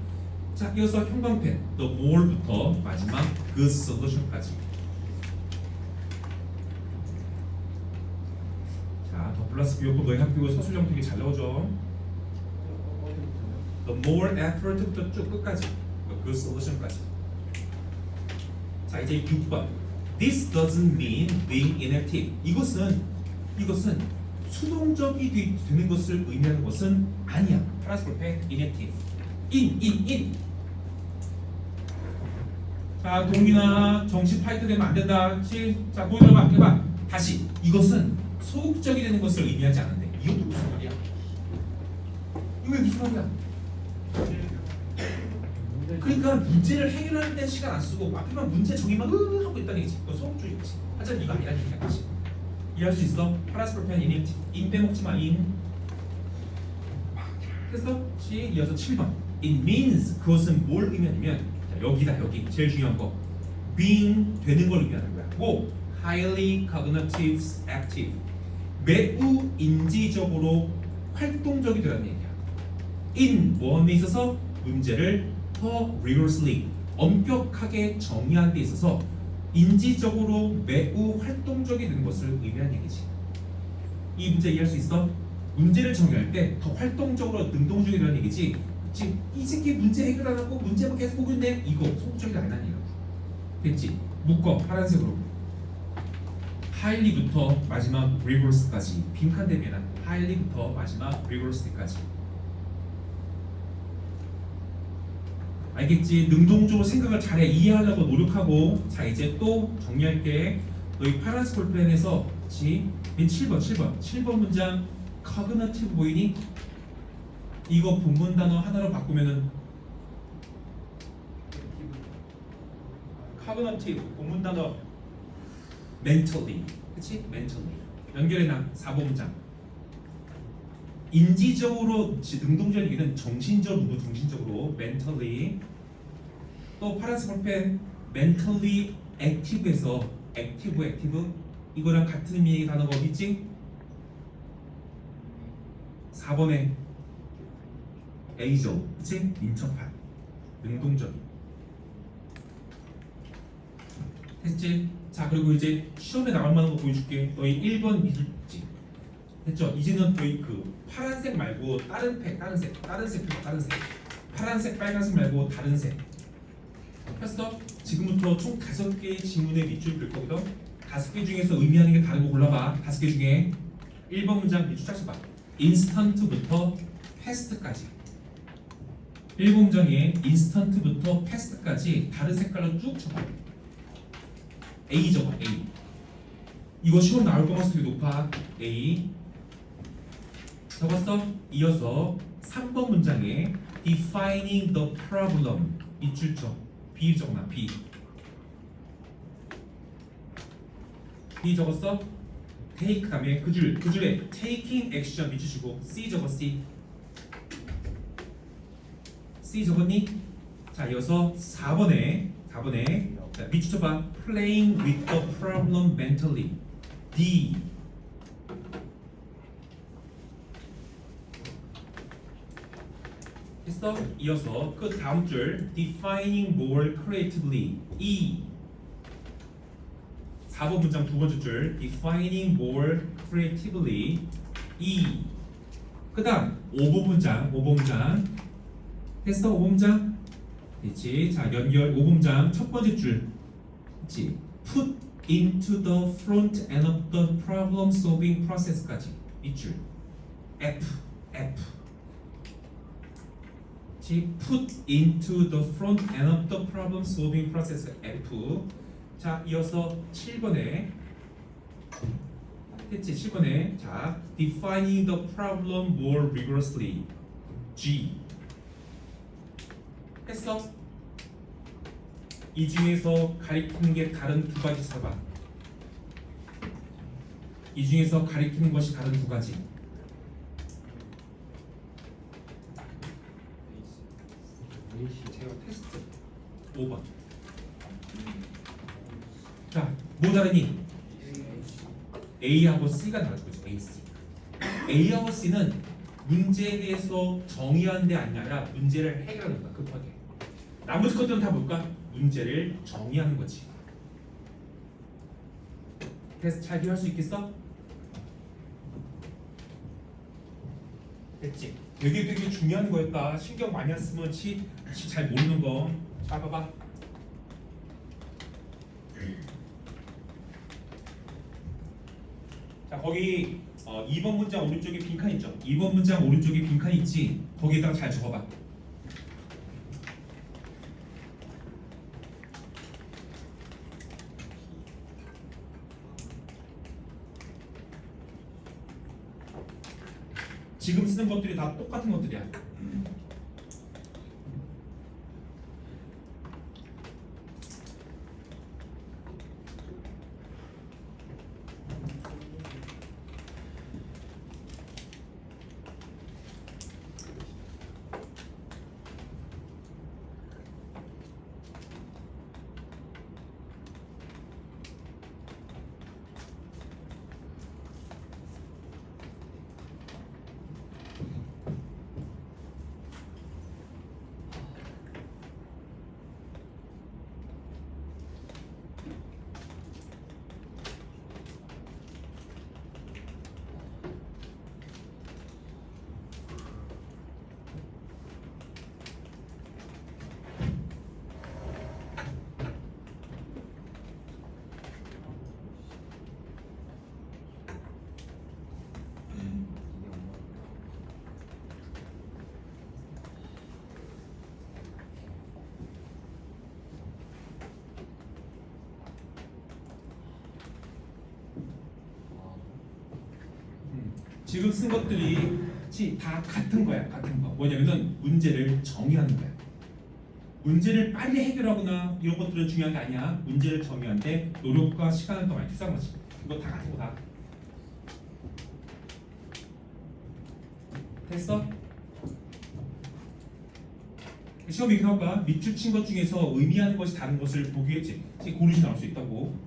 자, 이어서 형광펜 the more부터 마지막 good solution까지. 자, 더 플러스 비교급 너희 학교 서술형 되게 잘 나오죠? the more effort부터 쭉 끝까지 the good solution까지. 자, 이제 6번. This doesn't mean being inactive. 이것은 수동적이 되는 것을 의미하는 것은 아니야. 파란색 볼펜 inactive. in. 자, 동민아, 정신 파이터 되면 안 된다. 자, 보여줘봐. 해봐. 다시. 이것은 소극적이 되는 것을 의미하지 않는데. 이것도 무슨 말이야? 이거 무슨 말이야? 그러니까 문제를 해결하는 데 시간 안 쓰고 앞에만 문제 정의만 하고 있다는 얘기지. 그건 소극적이지. 하지만 이거 아니라는 얘기야. 이해할 수 있어? 파란색 볼펜 in 빼먹지 마. in. 그래서 이어서 7번. It means, 그것은 뭘 의미하냐면, 여기다, 여기 제일 중요한 거, being, 되는 걸 의미하는 거야. 뭐 highly cognitive active, 매우 인지적으로 활동적이 되라는 얘기야. in 뭐에 있어서 문제를 더 rigorously, 엄격하게 정의하는 데 있어서 인지적으로 매우 활동적이 되는 것을 의미하는 얘기지. 이 문제 이해할 수 있어? 문제를 정의할 때 더 활동적으로 능동적이라는 얘기지. 지금 이 새끼 문제 해결 안 하고 문제만 계속 보고 있네. 이거 소극적이 아니라는 얘기야. 됐지? 묶어. 파란색으로. highly부터 마지막 rigorous까지. 빈칸 대면한 highly부터 마지막 rigorous까지. 알겠지? 능동적으로 생각을 잘해. 이해하려고 노력하고. 자, 이제 또 정리할게. 너희 파란색 볼펜에서 맨 7번 문장 cognitive 보이니? 이거 본문 단어 하나로 바꾸면은 cognitive 본문 단어 mentally, 그치? mentally 연결해놔. 4번문장 인지적으로 능동적이기는 정신적으로 정신적으로 mentally. 또 파란색 볼펜 mentally active에서 active 이거랑 같은 의미의 단어가 어디 있지? 4번에 A죠, 그치? 민첩한, 능동적인. 됐지? 자, 그리고 이제 시험에 나갈 만한 거 보여줄게. 너희 1번 미술지 됐죠? 이제는 너희 그 파란색 말고 다른 색 파란색 빨간색 말고 다른 색 했어? 지금부터 총 5개의 지문의 밑줄 볼 거거든? 5개 중에서 의미하는 게 다른 거 골라봐. 5개 중에 1번 문장 밑줄 쫙 쳐봐. 인스턴트부터 패스트까지. 1번 문장에 인스턴트부터 패스트까지 다른 색깔로 쭉 쳐봐. A 적어. A. 이거 시험 나올 가능성이 높아. A. 적었어? 이어서 3번 문장에 defining the problem 밑줄 쳐. B 적나 B. B 적었어? take 다음에 그 줄에 taking action 밑줄 치고 C 적어 C. C 적었니? 자, 이어서 4번에 자, 밑줄 쳐봐. playing with the problem mentally. D. 했어? 이어서 그 다음 줄 defining more creatively. E. 4번 문장 두 번째 줄 defining more creatively. E. 그 다음 5번 문장 됐어? 5번 문장 됐지? 자, 연결 5번 문장 첫 번째 줄 됐지? put into the front end of the problem solving process까지 밑줄 F. put into the front end of the problem solving process F. 자, 이어서 7번에 됐지? 7번에 자, defining the problem more rigorously. G. 했어? 이 중에서 가리키는 게 다른 두 가지 찾아봐. 이 중에서 가리키는 것이 다른 두 가지. 제가 테스트 5번. 자, 뭐 다르니? A하고 C가 다르죠. A, C. A하고 C는 문제에 대해서 정의하는 데 아니라 문제를 해결하는 거야. 급하게. 나머지 것들은 다 뭘까? 문제를 정의하는 거지. 테스트 잘 기억할 수 있겠어? 됐지? 되게 중요한 거였다. 신경 많이 안 쓰면 잘 모르는 거. 자, 봐봐. 자, 거기 2번 문장 오른쪽에 빈칸 있죠? 2번 문장 오른쪽에 빈칸 있지? 거기에다가 잘 적어봐. 지금 쓰는 것들이 다 똑같은 것들이야. 지금 쓴 것들이 다 같은 거야. 같은 거. 뭐냐면은 문제를 정의하는 거야. 문제를 빨리 해결하거나 이런 것들은 중요한 게 아니야. 문제를 정의하는데 노력과 시간을 더 많이 투자한 거지. 이거 다 같은 거다. 됐어? 시험 이렇게 나올까? 밑줄 친 것 중에서 의미하는 것이 다른 것을 보기 위해 고르시 나올 수 있다고.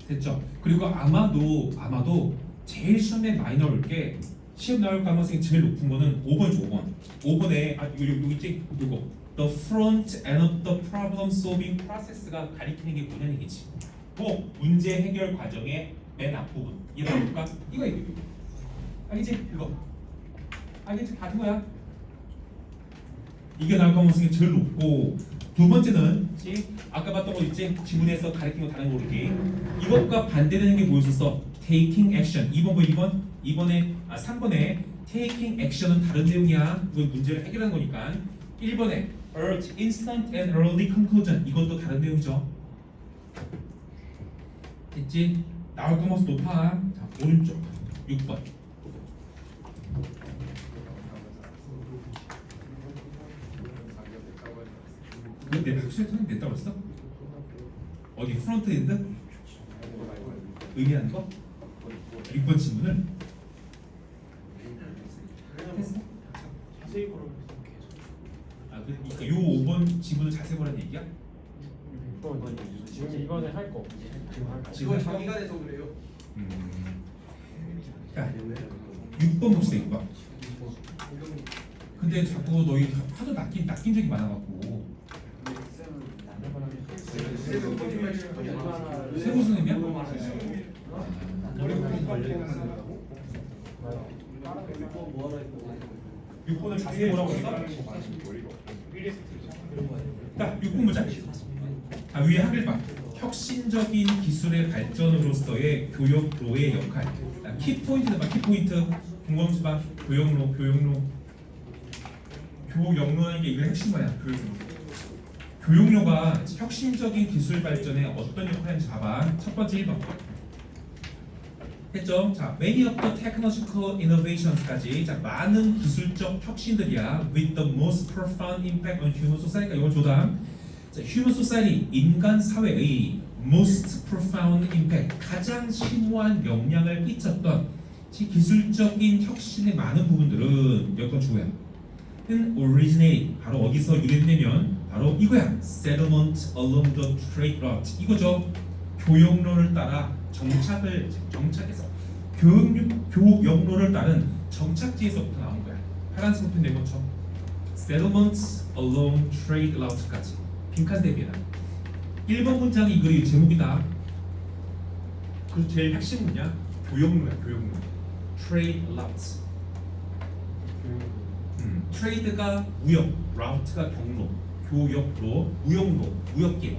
됐죠? 그리고 아마도 제일 시험에 많이 나올 게 시험 나올 가능성이 제일 높은 거는 5번이죠. 5번. 5번에 여기 있지? 이거 The front end of the problem solving process가 가리키는 게 뭐냐는 얘기지. 뭐 문제 해결 과정의 맨 앞부분. 이거 볼까? 이거. 알겠지? 이거. 알겠지? 같은 거야. 이게 나올 가능성이 제일 높고, 두 번째는 아까 봤던 거 있지? 지문에서 가리킨 거 다른 고르기. 이것과 반대되는 게 뭐였었어? Taking action. 2번 뭐 2번? 3번에 taking action은 다른 내용이야. 그 문제를 해결하는 거니까. 1번에 urge instant and early conclusion. 이것도 다른 내용이죠. 됐지? 나올 가능성 높아. 자, 오른쪽 6번. 내 학습에 통이 냈다고 했어? 어디 프론트 엔드? 의미하는 거? 6번 질문을 했어? 자세히 보라고 아 그러니까 요 5번 지문을 자세히 보라는 얘기야? 지금 이번에 할 거. 지금 정의가 돼서 그래요. 자 6번 봅시다 6번. 근데 자꾸 너희 하도 낚인 적이 많아갖고 세고 선생님이야? 뭐 6번을 자세히 보라고 했어? 자 6번 보자. 자 위에 하길 봐. 혁신적인 기술의 발전으로서의 교역로의 역할. 키포인트는 봐. 키포인트 궁금하지 봐. 교역로라는 게 이거 핵심 뭐야? 교역로가 혁신적인 기술 발전에 어떤 역할을 하는지 봐봐. 첫 번째 1번 했죠? 자, many of the technological innovations까지 자, 많은 기술적 혁신들이야 with the most profound impact on human society. 이걸 조담. 자, human society, 인간 사회의 most profound impact, 가장 심오한 영향을 끼쳤던 기술적인 혁신의 많은 부분들은 여건 주어야. originating, 바로 어디서 유래되냐면 바로 이거야. settlement along the trade route. 이거죠. 교역로를 따라 정착해서 교역로를 따른 정착지에서부터 나온 거야. 파란색 펜 네모처럼 settlements along trade route까지 빈칸 대비해라. 1번 문장이 이거 제목이다. 그 제일 핵심 뭐냐? 교역로야. 교역로. trade routes. 트레이드가 무역, 라우트가 경로, 교역로, 무역로, 무역길.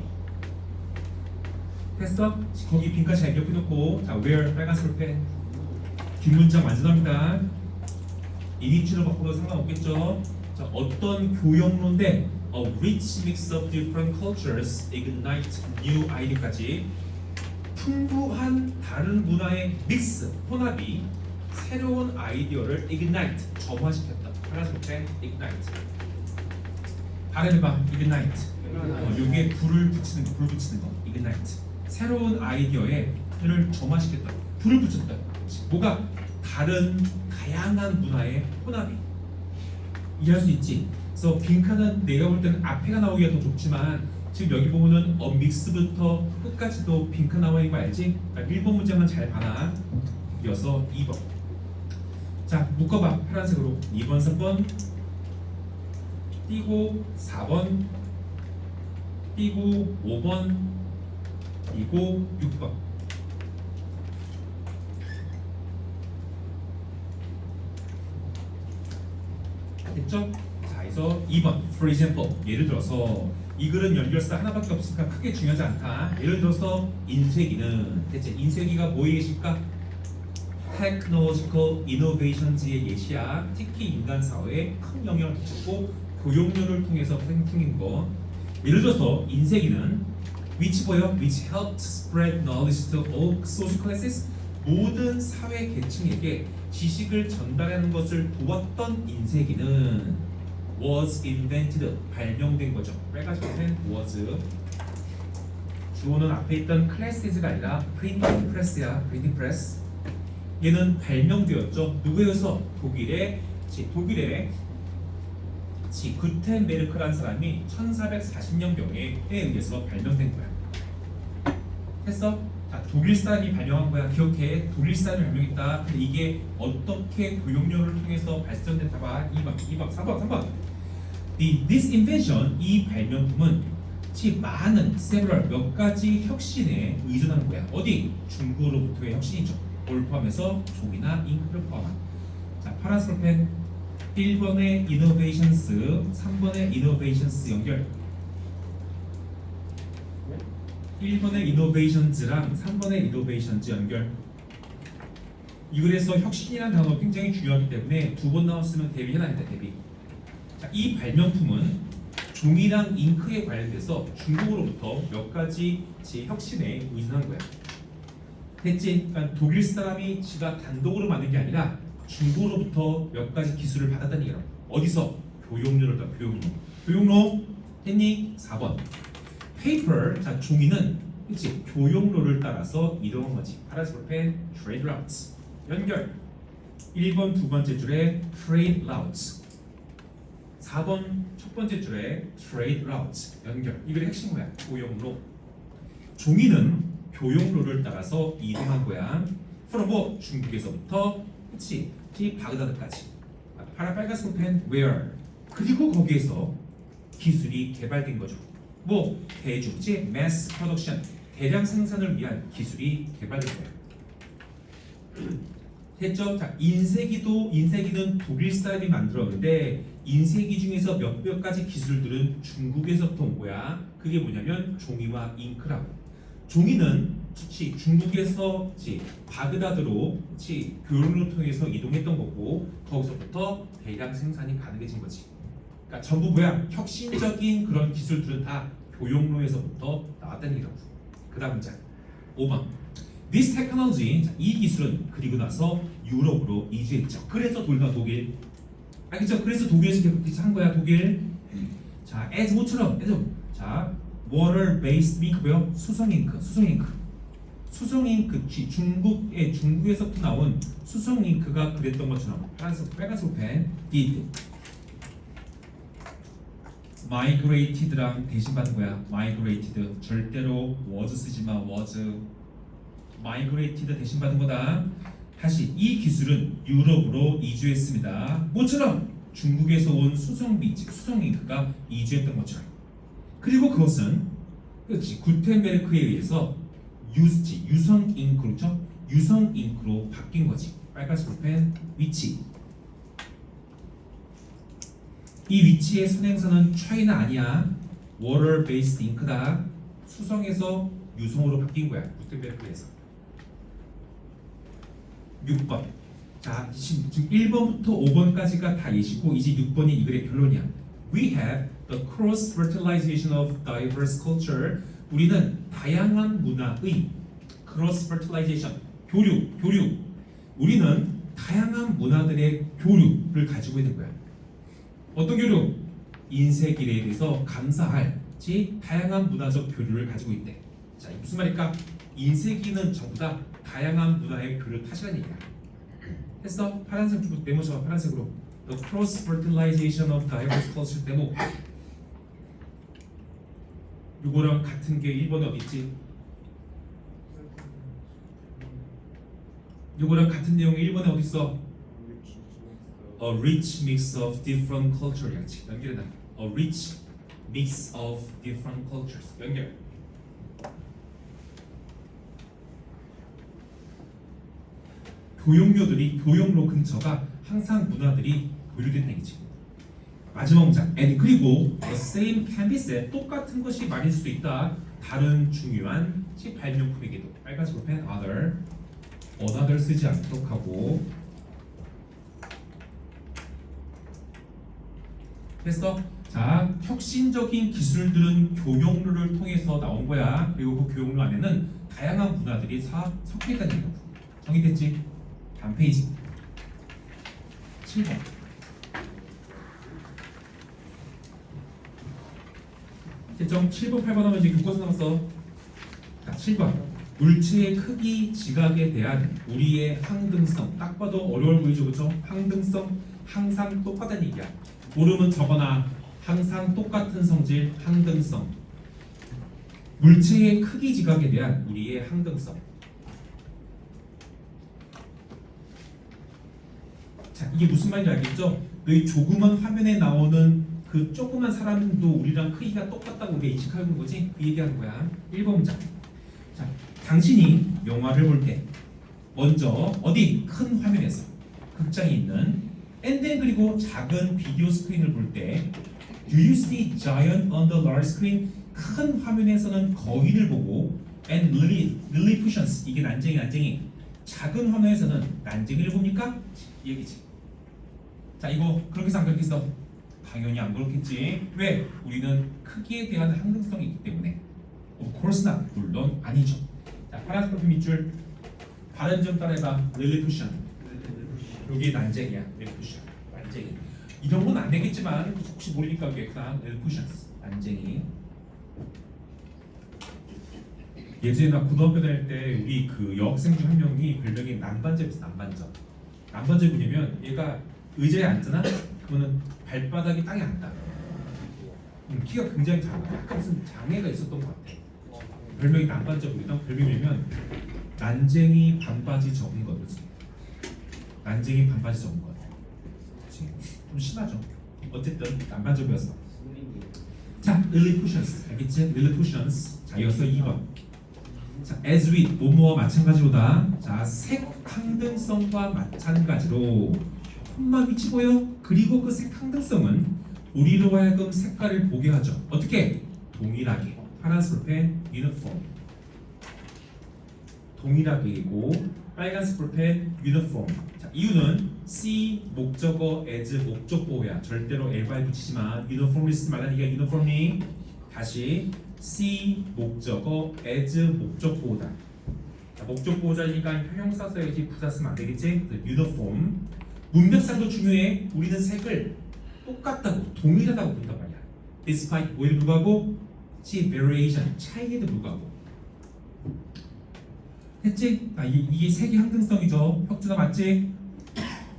됐어? 거기 빈칸 잘 기억해놓고 자, where 빨간색 펜. 뒷문장 완전합니다. 이니치로 바꿔도 상관없겠죠? 자, 어떤 교역로인데 a rich mix of different cultures ignite new idea까지 풍부한 다른 문화의 믹스, 혼합이 새로운 아이디어를 ignite, 점화시켰다. 파란색 펜, ignite. 발음해봐, ignite. 여기에 불을 붙이는 거, ignite. 새로운 아이디어에 를 점화시켰다. 불을 붙였다. 뭐가 다른 다양한 문화의 혼합이. 이해할 수 있지? 그래서 빈칸은 내가 볼 때는 앞에가 나오기가 더 좋지만 지금 여기 보면은 믹스부터 끝까지도 빈칸 나와 있는 거 알지? 그러니까 1번 문장만 잘 봐라. 이어서 2번. 자, 묶어봐. 파란색으로 2번, 3번 띄고 4번 띄고 5번 띄고 6번. 됐죠? 자, 그래서 2번 For example, 예를 들어서 이 글은 연결사 하나밖에 없으니까 크게 중요하지 않다. 예를 들어서 인쇄기는 대체 인쇄기가 뭐에 계실까? technological innovations의 예시야. 특히 인간 사회에 큰 영향을 미쳤고 교육료를 통해서 생긴 거. 예를 들어서 인쇄기는 which 뭐요? which helped spread knowledge to all social classes. 모든 사회 계층에게 지식을 전달하는 것을 도왔던 인쇄기는 was invented, 발명된 거죠. 빨간색은 was. 주어는 앞에 있던 classes가 아니라 printing press야. printing press. 얘는 발명되었죠. 누구에서? 독일의 구텐베르크라는 사람이 1440년경에 의해서 발명된 거야. 했어? 자, 독일 사람이 발명한 거야. 기억해. 독일 사람이 발명했다. 근데 이게 어떻게 교육료를 통해서 발전됐다 봐. 2번, 3번. This invention, 이 발명품은 많은 several 몇 가지 혁신에 의존하는 거야. 어디? 중국으로부터의 혁신이죠. 뭘 포함해서 종이나 잉크를 포함한. 자, 파란색 펜 1번의 innovations, 3번의 innovations 연결. 1번의 innovations랑 3번의 innovations 연결. 이 글에서 혁신이라는 단어가 굉장히 중요하기 때문에 두 번 나왔으면 대비해놔야 돼. 대비. 자, 이 발명품은 종이랑 잉크에 관련돼서 중국으로부터 몇 가지 혁신에 의존한 거야. 됐지? 그러니까 독일 사람이 지가 단독으로 만든 게 아니라 중국으로부터 몇 가지 기술을 받았다는 얘기야. 어디서? 교육료를 더 교육료. 했니? 4번. paper, 자 종이는 그치 교육로를 따라서 이동한 거지. 파란색 펜 trade routes 연결. 1번 두 번째 줄에 trade routes, 4번 첫 번째 줄에 trade routes 연결. 이 글의 핵심 뭐야? 교육로. 종이는 교육로를 따라서 이동한 거야. 프로보 중국에서부터 그치 바그다드까지. 빨간색 펜 where. 그리고 거기에서 기술이 개발된 거죠. 뭐 대중지 mass production, 대량 생산을 위한 기술이 개발된 거예요. 됐죠? 자, 인쇄기는 독일 사람이 만들었는데 인쇄기 중에서 몇몇 가지 기술들은 중국에서부터 온 거야. 그게 뭐냐면 종이와 잉크라고. 종이는 중국에서 바그다드로 교류를 통해서 이동했던 거고 거기서부터 대량 생산이 가능해진 거지. 그러니까 전부 뭐야? 혁신적인 그런 기술들은 다 교역로에서부터 나왔다는 얘기라고. 그 다음 문장 5번. This technology, 이 기술은 그리고 나서 유럽으로 이주했죠. 그래서 독일. 알겠죠? 그래서 독일에서 계속 한 거야. 독일. 자, as 뭐처럼. 자, water based 잉크 뭐요? 수성 잉크. 중국에서부터 나온 수성 잉크가 그랬던 것처럼 빨간색 펜 did. migrated랑 대신 받는 거야. migrated. 절대로 was 쓰지 마. was. migrated 대신 받은 거다. 다시 이 기술은 유럽으로 이주했습니다. 뭐처럼? 중국에서 온 수성 잉크가 이주했던 것처럼. 그리고 그것은 구텐베르크에 의해서 유성 잉크로, 유성 잉크로 바뀐 거지. 빨간색 펜 위치. 이 위치의 선행선은 차이나 아니야. water based ink다. 수성에서 유성으로 바뀐 거야. 구텐베르크에서. 6번. 자, 지금 1번부터 5번까지가 다 예시고 이제 6번이 이 글의 결론이야. We have the cross fertilization of diverse culture. 우리는 다양한 문화의 cross fertilization, 교류. 우리는 다양한 문화들의 교류를 가지고 있는 거야. 어떤 교류? 인쇄기에 대해서 감사할 다양한 문화적 교류를 가지고 있대. 자, 무슨 말일까? 인쇄기는 전부 다 다양한 문화의 교류 탓이라는 얘기야. 했어? 파란색 네모 잡아. 파란색으로 The cross fertilization of diverse culture 네모. 요거랑 같은 게 1번에 어디 있지? 요거랑 같은 내용이 1번에 어디 있어? A rich mix of different cultures. 양치 연결해놔. A rich mix of different cultures. 연결. 교역로 근처가 항상 문화들이 교류된 얘기지. 마지막 문장. And 그리고 the same can be said. 똑같은 것이 말일 수도 있다. 다른 중요한 발명품에게도. 빨간색으로 펜 other. 어다들 쓰지 않도록 하고. 됐어? 자, 혁신적인 기술들은 교육로를 통해서 나온 거야. 그리고 그 교육로 안에는 다양한 문화들이 다 섞여 있다는 얘기야. 정리됐지? 다음 페이지 7번. 됐죠? 7번, 8번 하면 이제 교과서 나왔어. 자, 7번. 물체의 크기, 지각에 대한 우리의 항등성. 딱 봐도 어려워 보이죠, 그렇죠? 항등성 항상 똑같다는 얘기야. 모르면 적어놔. 항상 똑같은 성질, 항등성. 물체의 크기, 지각에 대한 우리의 항등성. 자, 이게 무슨 말인지 알겠죠? 너희 조그만 화면에 나오는 그 조그만 사람도 우리랑 크기가 똑같다고 우리가 인식하는 거지? 그 얘기하는 거야. 1번 문장. 자, 당신이 영화를 볼 때 먼저 어디 큰 화면에서 극장에 있는 and then 그리고 작은 비디오 스크린을 볼 때 Do you see giant on the large screen? 큰 화면에서는 거인을 보고 and Lilliputians 이게 난쟁이 작은 화면에서는 난쟁이를 봅니까? 이 얘기지. 자, 이거 그렇게 해서 안 그렇겠어? 당연히 안 그렇겠지. 왜? 우리는 크기에 대한 항등성이 있기 때문에. Of course not. 물론 아니죠. 자, 파란색 밑줄 발음 좀 따라해봐. Lilliputian. 여기 난쟁이야. Lilliputian. 난쟁이. 이런 건 안 되겠지만 혹시 모르니까 그냥 Lilliputians. 난쟁이. 예전에 나 고등학교 다닐 때 우리 그 여학생 중 한 명이 별명이 남반접이었어. 남반접. 남반접이 뭐냐면 얘가 의자에 앉잖아? 그러면 발바닥이 땅에 안 닿아. 키가 굉장히 작아. 약간 무슨 장애가 있었던 것 같아. 별명이 남반접이거든. 별명이면 난쟁이 반바지 접은 거지. 난쟁이 반바지 접은 거. 그렇지? 좀 심하죠. 어쨌든 남반접이었어. 자, Lilliputians 알겠지? Lilliputians. 자, 이어서 2번. 자, as with 뭐뭐와 마찬가지로다. 자, 색 항등성과 마찬가지로 콤마 위치 보여? 그리고 그 색 항등성은 우리로 하여금 색깔을 보게 하죠. 어떻게? 동일하게. 파란색 볼펜 유니폼. 동일하게이고 빨간색 볼펜 유니폼. 자, 이유는 C 목적어 as 목적보호야. 절대로 L바에 붙이지 마. 유니폼을 쓰지 말라는 얘기야. 유니폼이 다시 C 목적어 as 목적보호다. 자, 목적보호자니까 형용사 써야지 부사 쓰면 안 되겠지? 유니폼. 문맥상도 중요해. 우리는 색을 똑같다고 동일하다고 본단 말이야. Despite 뭐에도 불구하고 C variation 차이에도 불구하고. 했지? 아, 이게 색의 항등성이죠. 혁준아 맞지?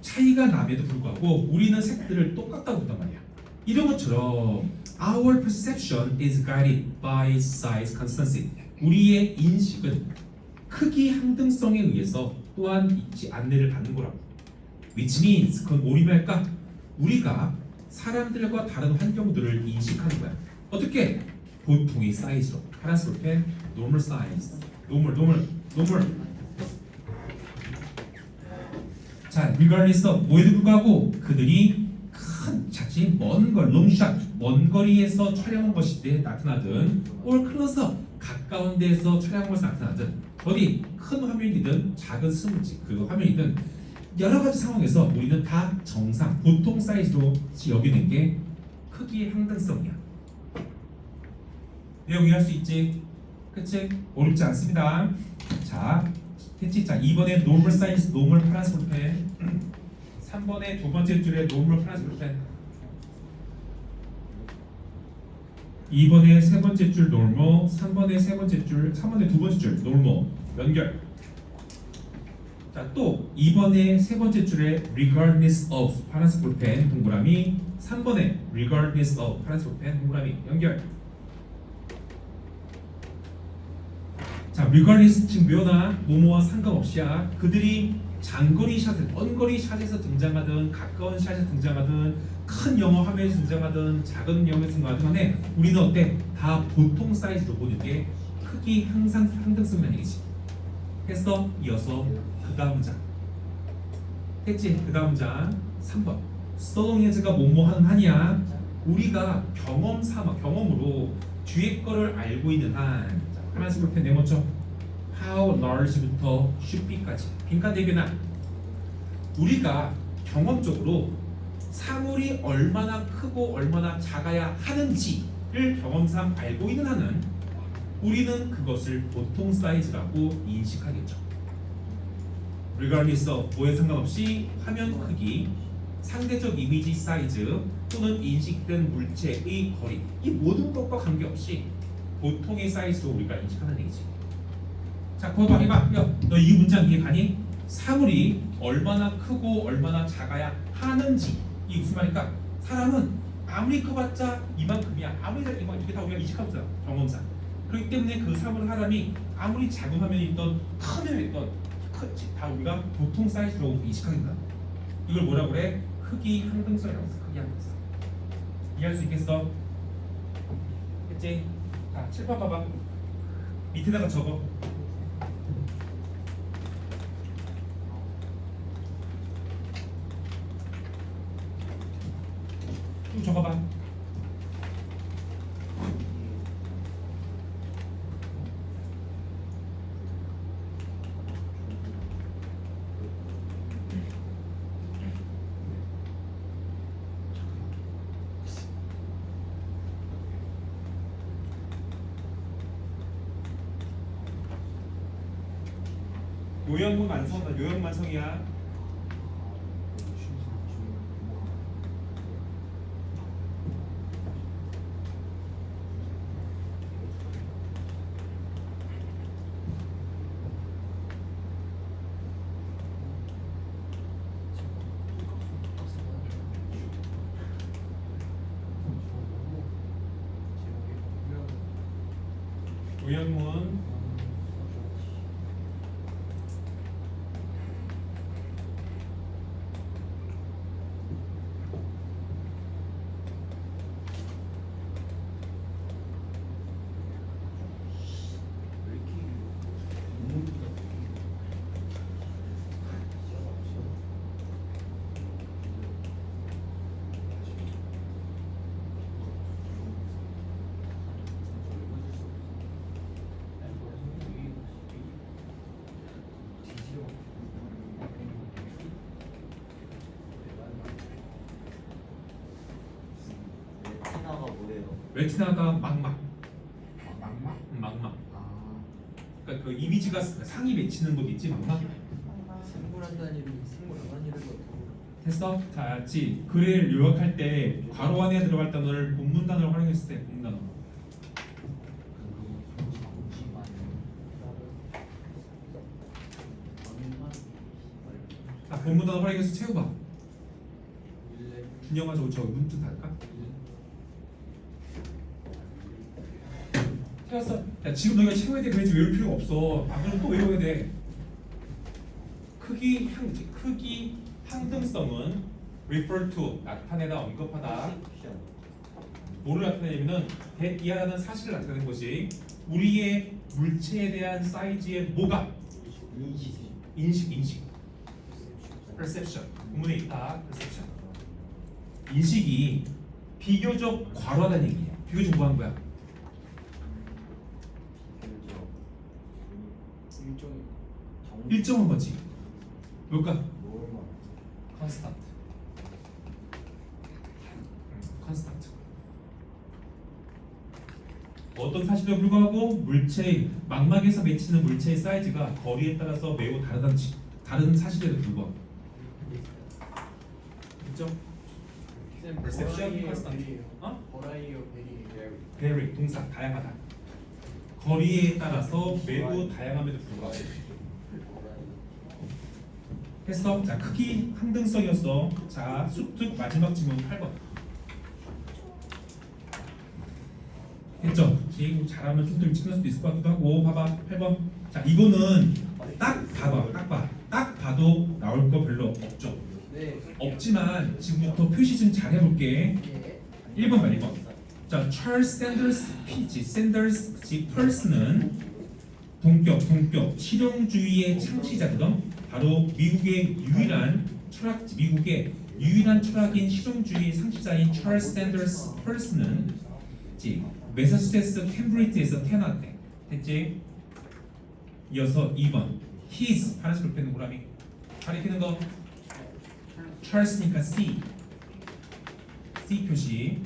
차이가 남에도 불구하고 우리는 색들을 똑같다고 본단 말이야. 이런 것처럼 Our perception is guided by size constancy. 우리의 인식은 크기 항등성에 의해서 또한 있지 안내를 받는 거라고. Which means 그건 뭘 의미할까? 우리가 사람들과 다른 환경들을 인식하는 거야. 어떻게? 보통의 사이즈로. 파란색 볼펜 normal size. normal. 자, regardless of 뭐에도 불구하고 그들이 큰 작지 먼 걸 롱샷 먼 거리에서 촬영한 것이 때 나타나든 or close up 가까운 데에서 촬영한 것이 나타나든 어디 큰 화면이든 작은 스무지 그 화면이든 여러 가지 상황에서 우리는 다 정상 보통 사이즈로 여기는 게 크기의 항등성이야. 내용 이해할 수 있지? 그치? 어렵지 않습니다. 자, 됐지? 자, 2번에 normal size, normal 파란색 볼펜 3번에 두 번째 줄에 normal 파란색 볼펜 2번에 세 번째 줄 normal 3번에 세 번째 줄 3번에 두 번째 줄 normal 연결. 자, 또 2번에 세 번째 줄에 regardless of 파란색 볼펜 동그라미 3번에 regardless of 파란색 볼펜 동그라미 연결. 자, regardless 지금 묘나 뭐뭐와 상관없이야. 그들이 장거리 샷을 먼거리 샷에서 등장하든 가까운 샷에서 등장하든 큰 영화 화면에서 등장하든 작은 영화에서 등장하든 간에 우리는 어때? 다 보통 사이즈로 보는 게 크기 항상 항등성이라는 얘기지. 했어? 이어서 그 다음 문장 했지? 그 다음 문장 3번 so long as가 뭐뭐하는 한이야. 우리가 경험으로 뒤에 거를 알고 있는 한. 자, 파란색 볼펜 네모쳐 how large부터 should be까지 빈칸 대변화. 우리가 경험적으로 사물이 얼마나 크고 얼마나 작아야 하는지를 경험상 알고 있는 한은 우리는 그것을 보통 사이즈라고 인식하겠죠. regardless of 뭐에 상관없이 화면 크기, 상대적 이미지 사이즈 또는 인식된 물체의 거리, 이 모든 것과 관계없이 보통의 사이즈로 우리가 인식하는 얘기지. 자, 그거 봐, 해봐. 너 이 문장 이해 가니? 사물이 얼마나 크고 얼마나 작아야 하는지. 이 무슨 말일까? 사람은 아무리 커봤자 이만큼이야. 아무리 작으면 이게 다 우리가 인식하잖아, 경험상. 그렇기 때문에 그 사람이 아무리 작은 화면이 있던 큰 화면이 있던 다 우리가 보통 사이즈로 인식하겠다. 이걸 뭐라 그래? 크기 항등성이라고 했어. 크기 항등성. 이해할 수 있겠어? 그치? 자, 칠판 봐봐. 밑에다가 적어. 또 적어봐. 요형문 완성이다. 요형 완성이야. 요형문 레티나가 뭐예요? 레티나가 망막. 망막? 망막. 아, 그러니까 그 이미지가 상이 맺히는 곳 있지, 망막. 생물한다는 이름이 생물 안 하는 이름이 어떻게 됐어? 자, 지 글을 요약할 때 괄호 안에 들어갈 단어를 본문 단어로 활용했을 때 본문 단어. 자, 본문 단어 활용해서 채워봐. 준영아 저거 문득 할까? 채웠어. 야, 지금 너희가 채워야 돼. 그랬지 외울 필요가 없어. 아, 그럼 또 외워야 돼. 크기 항등성은 refer to 나타내다, 언급하다. 뭐를 나타내냐면은 that 이하라는 사실을 나타내는 것이 우리의 물체에 대한 사이즈의 뭐가 인식 perception 구문에 있다. perception 인식이 비교적 과로하다는 얘기야. 비교적 뭐 한 거야? 일정한 거지. 뭘까? constant. constant. 어떤 사실에 불구하고 물체의 망막에서 맺히는 물체의 사이즈가 거리에 따라서 매우 다른 사실에도 불구하고. 그렇죠? perception constant. 어? 버라이어 베리 vary 동사 다양하다. 거리에 따라서 매우 다양함에도 불구하고. 했어? 자, 크기 항등성이었어. 자, 쑥득 마지막 질문 8번. 했죠? 지금 잘하면 쑥득 찍을 수도 있을 것 같기도 하고. 봐봐, 8번. 자, 이거는 딱 봐봐, 딱 봐도 나올 거 별로 없죠. 네. 없지만 지금부터 표시 좀 잘 해볼게. 1번 봐, 1번. 자, 찰스 샌더스 피지, 샌더스 펄스는 동격 실용주의의 창시자거든. 바로 미국의 유일한 철학인 실용주의 창시자인 찰스 샌더스 펄스는 매사추세츠 캠브리지에서 태어났대. 됐지? 이어서 2번 his 파란색 볼펜 동그라미 가리키는 거 Charles니까 C 표시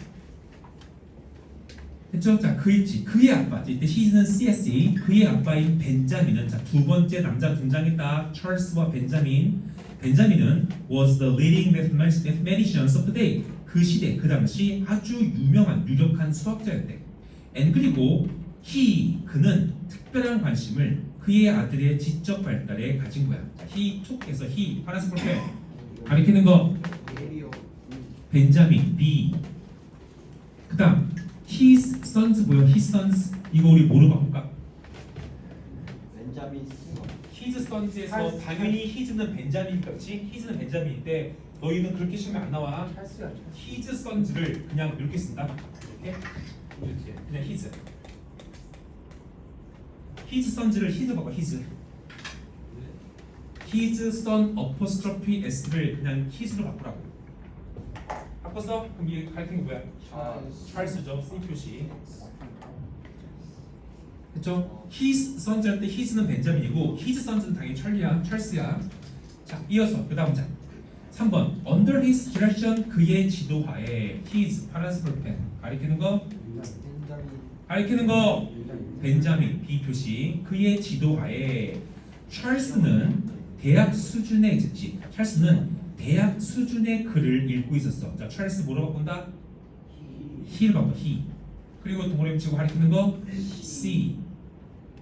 했죠? 자, 그의 아빠 이때 he는 CSE 그의 아빠인 벤자민은 자, 두 번째 남자 등장했다. 찰스와 벤자민은 was the leading mathematicians of the day 그 시대 그 당시 아주 유명한 유력한 수학자였대. and 그리고 그는 특별한 관심을 그의 아들의 지적 발달에 가진 거야. 자, he took에서 he 파란색 볼펜 가리키는 거 예리요. 벤자민 B 그다음 his sons 뭐야? his sons 이거 우리 뭐로 바꿀까? 벤자민 스너. his sons에서 당연히 his는 벤자민이니까 그렇지? his는 벤자민인데 너희는 그렇게 시험에 안 나와. 찰스야. his sons를 그냥 이렇게 쓴다. 이렇게 그냥 his sons를 his 봐봐 his son apostrophe s를 그냥 his로 바꾸라고. 바꿨어? 그럼 이게 가리킨 게 뭐야? 찰스죠. C 표시. 그렇죠? his sons 할 때 his는 벤자민이고 his sons는 당연히 찰스야. 자, 이어서 그 다음 장 3번 under his direction 그의 지도하에 his 파란색 볼펜 가리키는 거 벤자민 B 표시 그의 지도하에 찰스는 대학 수준의 글을 읽고 있었어. 자, 찰스 뭐로 바꾼다? he를 바꿔 he. 그리고 동그라미 치고 가리키는 거 C.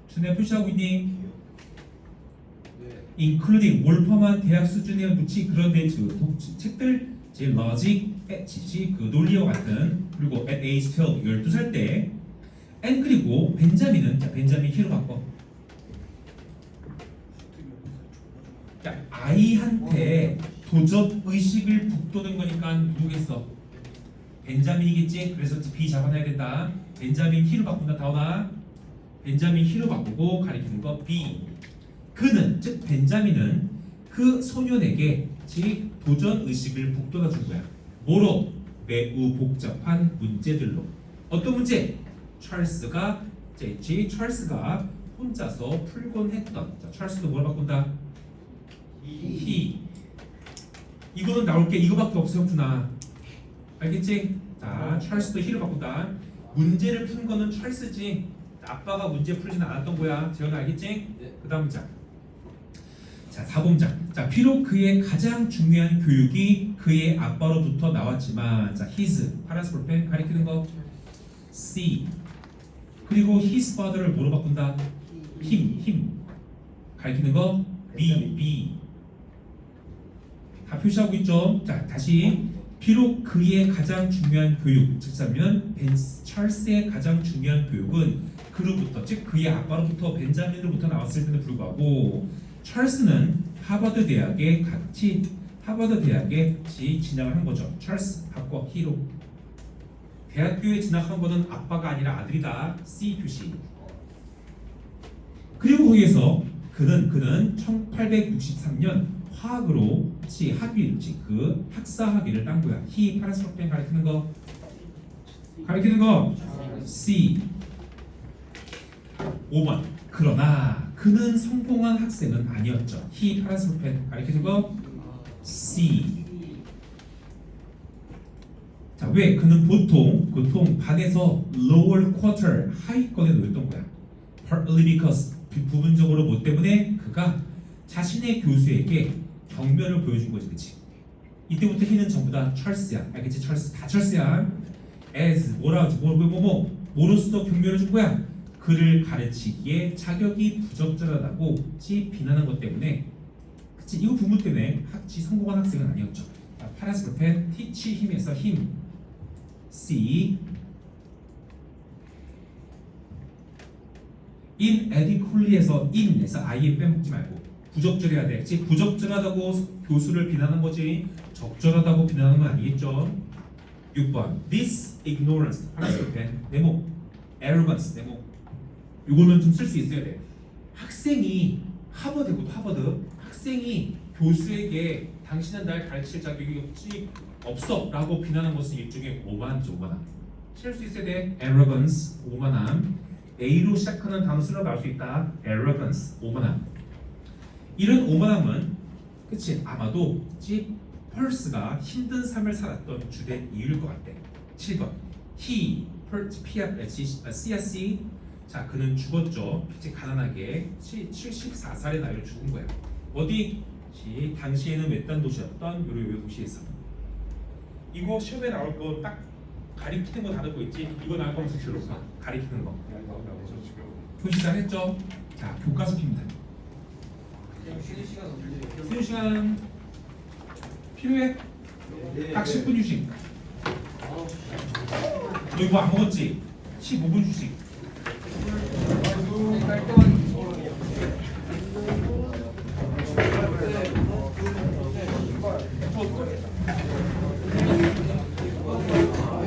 준혜 표시하고 있니? including 뭘 포함한 대학 수준의 도치 그런데 책들 제 logic, 지식, 그 논리와 같은 그리고 at age 12 12살 때 and 그리고 벤자민은 자 벤자민 he로 바꿔. 자, 아이한테 도전 의식을 북돋은 거니까 누구겠어? 벤자민이겠지? 그래서 B 잡아놔야 된다. 벤자민 he로 바꾼다. 다오나 벤자민 he로 바꾸고 가리키는 거 B. 그는 즉 벤자민은 그 소년에게 도전 의식을 북돋아 준 거야. 뭐로? 매우 복잡한 문제들로. 어떤 문제? 찰스가 혼자서 풀곤 했던. 자, 찰스도 뭐라 바꾼다? he. 이거는 나올 게 이거밖에 없었구나. 알겠지? 자, 찰스도 he를 바꾼다. 문제를 푼 거는 찰스지. 아빠가 문제 풀지는 않았던 거야. 재현아 알겠지? 네. 그 다음 장. 자, 4번장. 자, 비록 그의 가장 중요한 교육이 그의 아빠로부터 나왔지만, 자, his 파란색 볼펜 가리키는 거 C. 그리고 his father를 뭐로 바꾼다? him 가리키는 거 B. 다 표시하고 있죠? 자, 다시 비록 그의 가장 중요한 교육, 즉사면 찰스의 가장 중요한 교육은 그로부터, 즉 그의 아빠로부터 벤자민으로부터 나왔을 때도 불구하고 찰스는 하버드 대학에 진학을 한 거죠. 찰스 바꿔 히로. 대학교에 진학한 거는 아빠가 아니라 아들이다. C 표시. 그리고 거기에서 그는 1863년 화학으로 그 학사 학위를 딴 거야. 히 파란색 펜 가리키는 거 C. 5번. 그러나 그는 성공한 학생은 아니었죠. 히 파란색 펜 가리키는 거 C. 자, 왜? 그는 보통 반에서 lower quarter 하위권에 놓였던 거야. Partly because 부분적으로 뭐 때문에 그가 자신의 교수에게 경멸을 보여준 거지, 그렇지? 이때부터 히는 전부 다 찰스야, 알겠지? 찰스 다 찰스야. as 뭐로써 경멸을 준 거야? 그를 가르치기에 자격이 부적절하다고 비난한 것 때문에, 그치? 이거 부분 때문에 성공한 학생은 아니었죠. 자, 파란색 볼펜 teach him에서 him C. inadequately에서 in에서 i에 빼먹지 말고 부적절해야 돼. 즉 부적절하다고 교수를 비난한 거지 적절하다고 비난하는 건 아니겠죠. 6번 this ignorance 파란색 펜 네모 arrogance 네모 이거는 좀 쓸 수 있어야 돼. 학생이 하버드 학생이 교수에게 당신은 날 가르칠 자격이 없어 라고 비난한 것은 일종의 오만함. 쓸 수 있어야 돼. arrogance 오만함. A로 시작하는 단어 수로 나올 수 있다. arrogance, 오만함. 이런 오만함은 그치 아마도 펄스가 힘든 삶을 살았던 주된 이유일 것 같대. 7번 He, CSC 자 그는 죽었죠. 그치 가난하게 74살의 나이로 죽은 거야. 어디? 당시에는 외딴 도시였던 요로 도시에서. 이거 시험에 나올 거 딱 가리키는 거 다 듣고 있지? 이거 나올 거면서 들어봐. 가리키는 거. 표시 잘 했죠? 자 교과서 핍니다. 쉬는 시간 없는데. 쉬는 시간 필요해? 딱 10분 휴식. 너 이거 안 먹었지? 15분 휴식. 깔끔하게